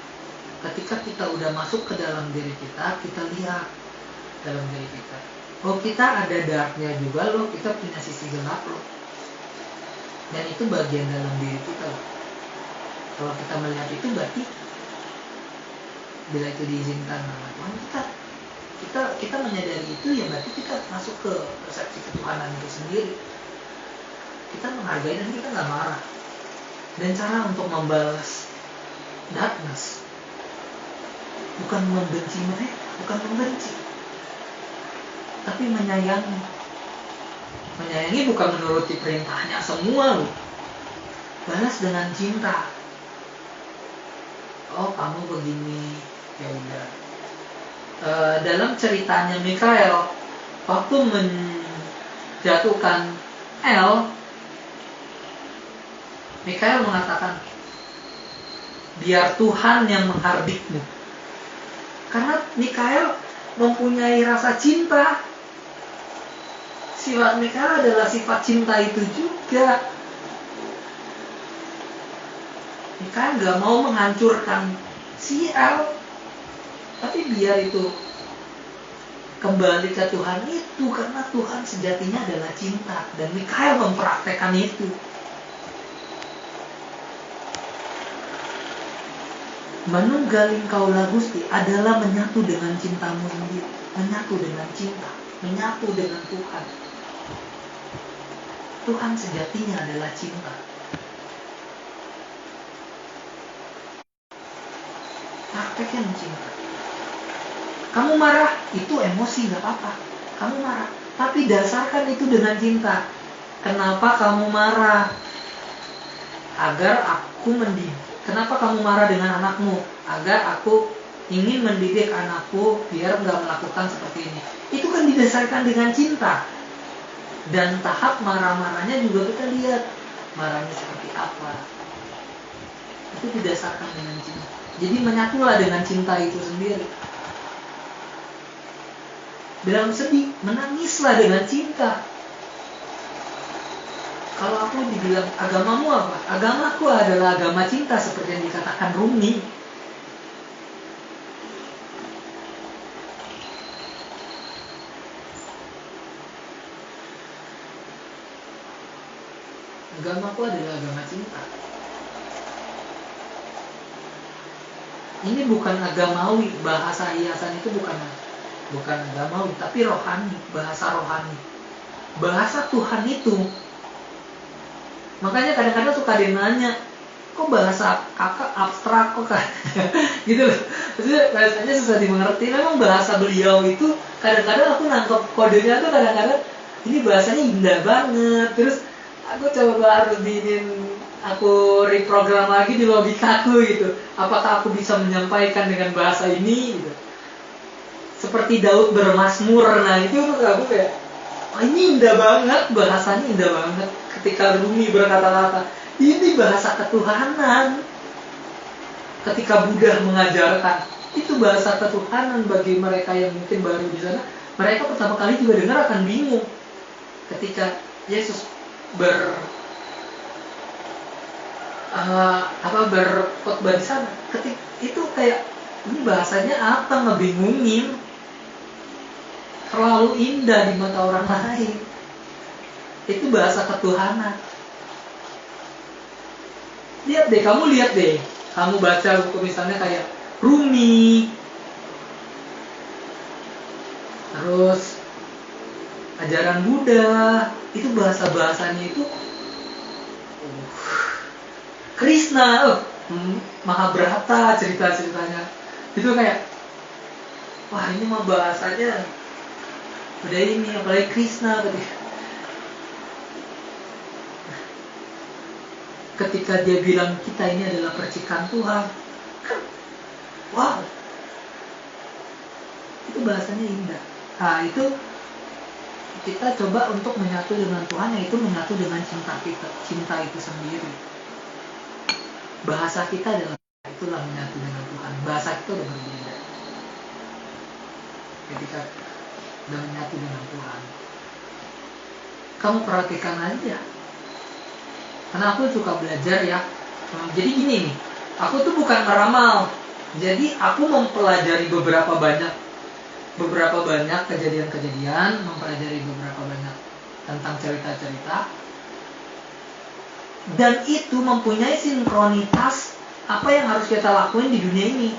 Ketika kita udah masuk ke dalam diri kita, kita lihat dalam diri kita. Oh, kita ada darknya juga loh, kita punya sisi gelap loh. Dan itu bagian dalam diri kita loh. Kalau kita melihat itu berarti bila itu diizinkan sama Tuhan, kita menyadari itu, ya berarti kita masuk ke persepsi ketuhanan itu sendiri. Kita menghargai dan kita nggak marah. Dan cara untuk membalas darkness bukan membenci mereka, bukan membenci, tapi menyayangi. Menyayangi bukan menuruti perintahnya semua loh. Balas dengan cinta. Oh, kamu begini, ya udah. Dalam ceritanya Mikael, waktu menjatuhkan El, Mikael mengatakan, biar Tuhan yang menghardikmu. Karena Mikael mempunyai rasa cinta. Sifat Mikael adalah sifat cinta itu juga. Mikael gak mau menghancurkan si El, tapi biar itu kembali ke Tuhan itu, karena Tuhan sejatinya adalah cinta. Dan Mikael mempraktekkan itu. Menunggaling kaulah Gusti adalah menyatu dengan cintamu sendiri, menyatu dengan cinta, menyatu dengan Tuhan. Tuhan sejatinya adalah cinta. Prakteknya cinta. Kamu marah, itu emosi, gak apa-apa. Kamu marah, tapi dasarkan itu dengan cinta. Kenapa kamu marah? Agar aku mendidik. Kenapa kamu marah dengan anakmu? Agar aku ingin mendidik anakku biar gak melakukan seperti ini. Itu kan didasarkan dengan cinta. Dan tahap marah-marahnya juga kita lihat. Marahnya seperti apa. Itu didasarkan dengan cinta. Jadi menyatulah dengan cinta itu sendiri. Dalam sedih, menangislah dengan cinta. Kalau aku dibilang agamamu apa? Agamaku adalah agama cinta, seperti yang dikatakan Rumi. Agamaku adalah agama cinta. Ini bukan agamawi, bahasa hiasan itu bukan agamawi, tapi rohani, bahasa rohani. Bahasa Tuhan itu. Makanya kadang-kadang suka dia nanya, kok bahasa kakak abstrak kok kan? Gitu loh. Maksudnya bahasanya susah dimengerti. Memang bahasa beliau itu kadang-kadang aku nangkep kodenya tuh kadang-kadang ini bahasanya indah banget. Terus aku coba harus aku reprogram lagi di logikaku gitu. Apakah aku bisa menyampaikan dengan bahasa ini gitu. Seperti Daud bermazmur. Nah itu aku kayak, oh, ini indah banget, bahasanya indah banget. Ketika Rumi berkata-kata, ini bahasa ketuhanan. Ketika Buddha mengajarkan, itu bahasa ketuhanan bagi mereka yang mungkin baru di sana. Mereka pertama kali juga dengar akan bingung. Ketika Yesus berkhotbah di sana, itu kayak, ini bahasanya apa, ngebingungin. Terlalu indah di mata orang lain. Itu bahasa ketuhanan. Kamu lihat deh. Kamu baca buku misalnya kayak Rumi, terus ajaran Buddha, itu bahasa-bahasanya itu Krishna, Mahabharata cerita-ceritanya. Itu kayak, wah ini mah bahasanya udah ini, apalagi Krishna tadi. ketika dia bilang kita ini adalah percikan Tuhan, kan, wow, itu bahasanya indah. Nah itu kita coba untuk menyatu dengan Tuhan, yaitu menyatu dengan cinta kita, cinta itu sendiri. Bahasa kita adalah, itulah menyatu dengan Tuhan. Bahasa kita udah berbeda ketika udah menyatu dengan Tuhan. Kamu perhatikan aja, karena aku suka belajar ya. Jadi gini nih, aku tuh bukan ngeramal. Jadi aku mempelajari beberapa banyak kejadian-kejadian, mempelajari beberapa banyak tentang cerita-cerita, dan itu mempunyai sinkronitas apa yang harus kita lakuin di dunia ini.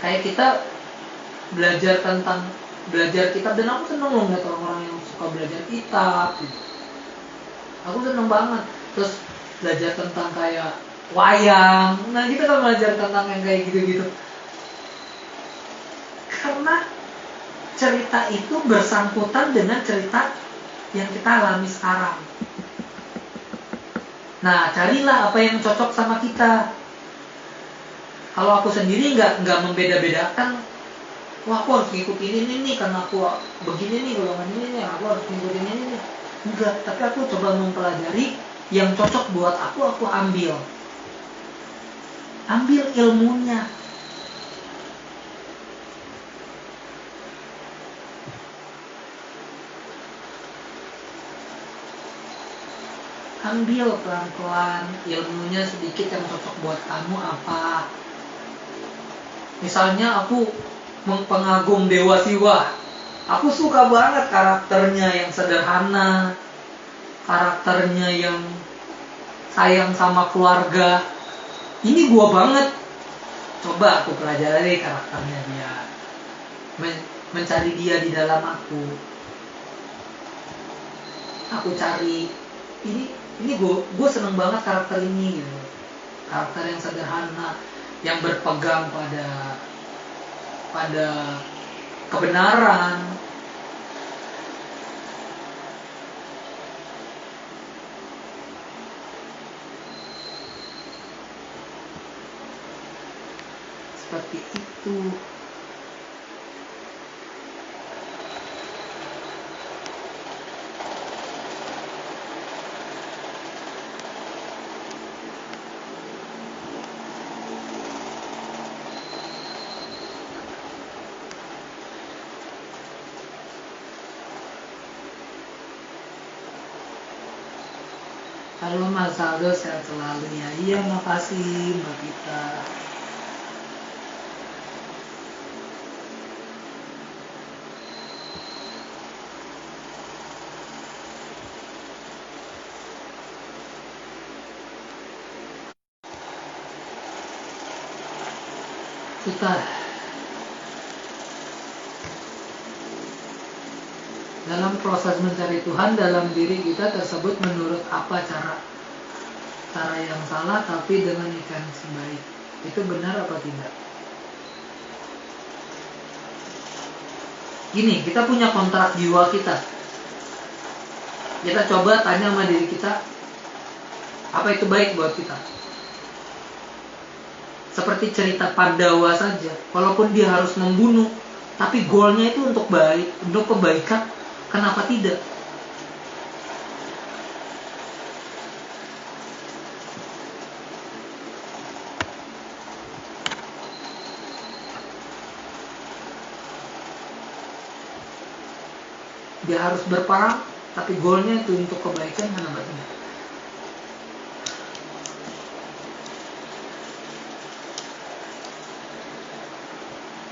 Kayak kita belajar kitab, dan aku seneng loh ngeliat orang-orang yang suka belajar kitab gitu. Aku seneng banget. Terus belajar tentang kayak wayang, nah kita kan belajar tentang yang kayak gitu-gitu, karena cerita itu bersangkutan dengan cerita yang kita alami sekarang. Nah, carilah apa yang cocok sama kita. Kalau aku sendiri nggak membeda-bedakan, wah aku harus ngikutin ini nih karena aku begini nih, golongan ini nih, aku harus ngikutin ini nih. Enggak, tapi aku coba mempelajari yang cocok buat aku ambil ilmunya. Ambil pelan-pelan ilmunya sedikit yang cocok buat kamu apa. Misalnya aku pengagum Dewa Siwa, aku suka banget karakternya yang sederhana, karakternya yang sayang sama keluarga. Ini gua banget. Coba aku pelajari karakternya dia, mencari dia di dalam aku cari ini gue seneng banget karakter ini gitu. Karakter yang sederhana, yang berpegang pada kebenaran. Seperti itu. Halo Mas Aldo, sehat selalu ya. Iya, makasih Mbak Kita. Kita dalam proses mencari Tuhan dalam diri kita tersebut menurut apa cara yang salah tapi dengan intensi baik, itu benar apa tidak? Gini, kita punya kontrak jiwa kita. Kita coba tanya sama diri kita, apa itu baik buat kita? Seperti cerita Pandawa saja, walaupun dia harus membunuh, tapi goalnya itu untuk baik, untuk kebaikan. Kenapa tidak? Dia harus berperang, tapi goalnya itu untuk kebaikan. Kenapa tidak?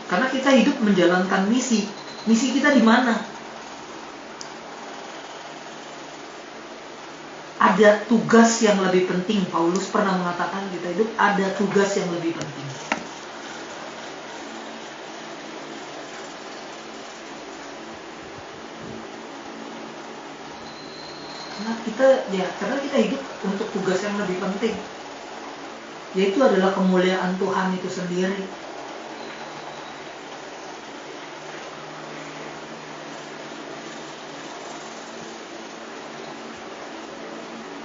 Karena kita hidup menjalankan misi. Misi kita di mana? Ada tugas yang lebih penting. Paulus pernah mengatakan kita hidup ada tugas yang lebih penting. Karena kita hidup untuk tugas yang lebih penting, yaitu adalah kemuliaan Tuhan itu sendiri.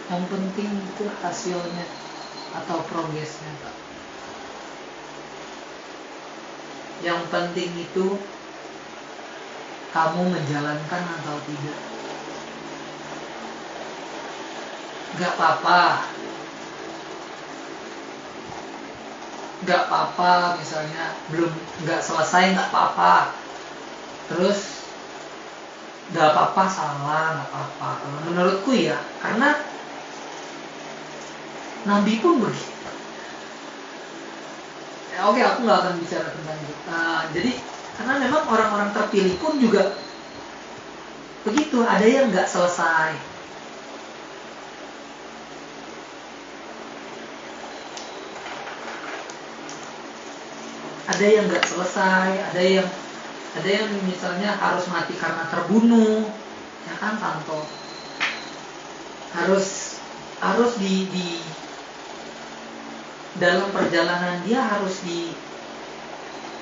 Yang penting itu hasilnya atau progresnya, Kak. Yang penting itu kamu menjalankan atau tidak. Gak apa-apa. Gak apa-apa misalnya belum gak selesai, gak apa-apa. Terus gak apa-apa salah, gak apa-apa. Kalau menurutku ya, karena Nabi pun begitu. Ya, oke, aku gak akan bicara tentang itu. Jadi karena memang orang-orang terpilih pun juga begitu. Ada yang gak selesai. Ada yang nggak selesai, ada yang misalnya harus mati karena terbunuh, ya kan, Tanto. Harus di dalam perjalanan dia harus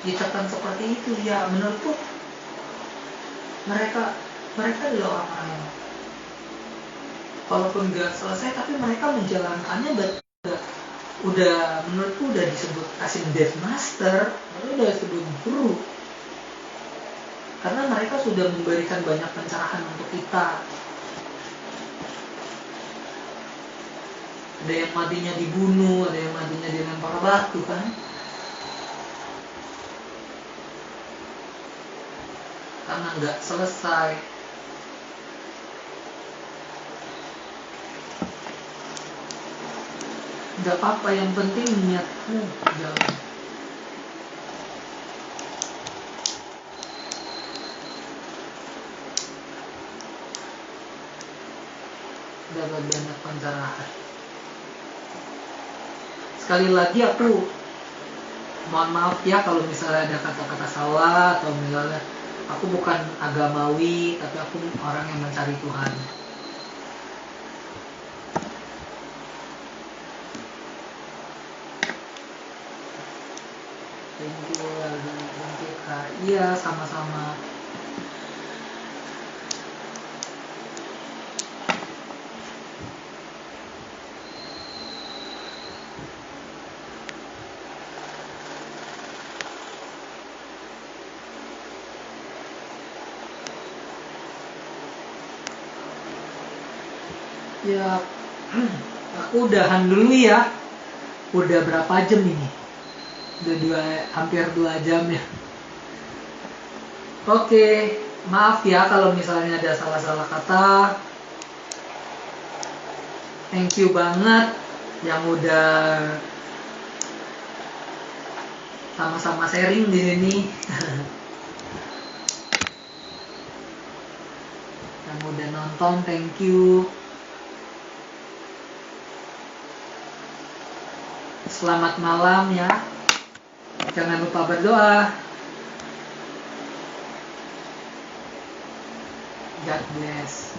ditekan seperti itu. Ya menurutku mereka adalah orang-orang yang walaupun nggak selesai tapi mereka menjalankannya udah menurutku udah disebut Kasim Death Master, udah disebut guru, karena mereka sudah memberikan banyak pencerahan untuk kita. Ada yang matinya dibunuh, ada yang matinya dilempar batu kan, karena nggak selesai. Gak apa-apa, yang penting niatmu jalan. Dapat banyak pencerahan. Sekali lagi aku mohon maaf ya kalau misalnya ada kata-kata salah, atau misalnya aku bukan agamawi, tapi aku orang yang mencari Tuhan. Thank you Kak. Iya, sama-sama. Ya, aku udahan dulu ya. Udah berapa jam ini? Udah hampir 2 jam ya. Oke, maaf ya kalau misalnya ada salah-salah kata. Thank you banget yang udah sama-sama sharing di sini. Yang udah nonton, thank you. Selamat malam ya. Jangan lupa berdoa. God bless.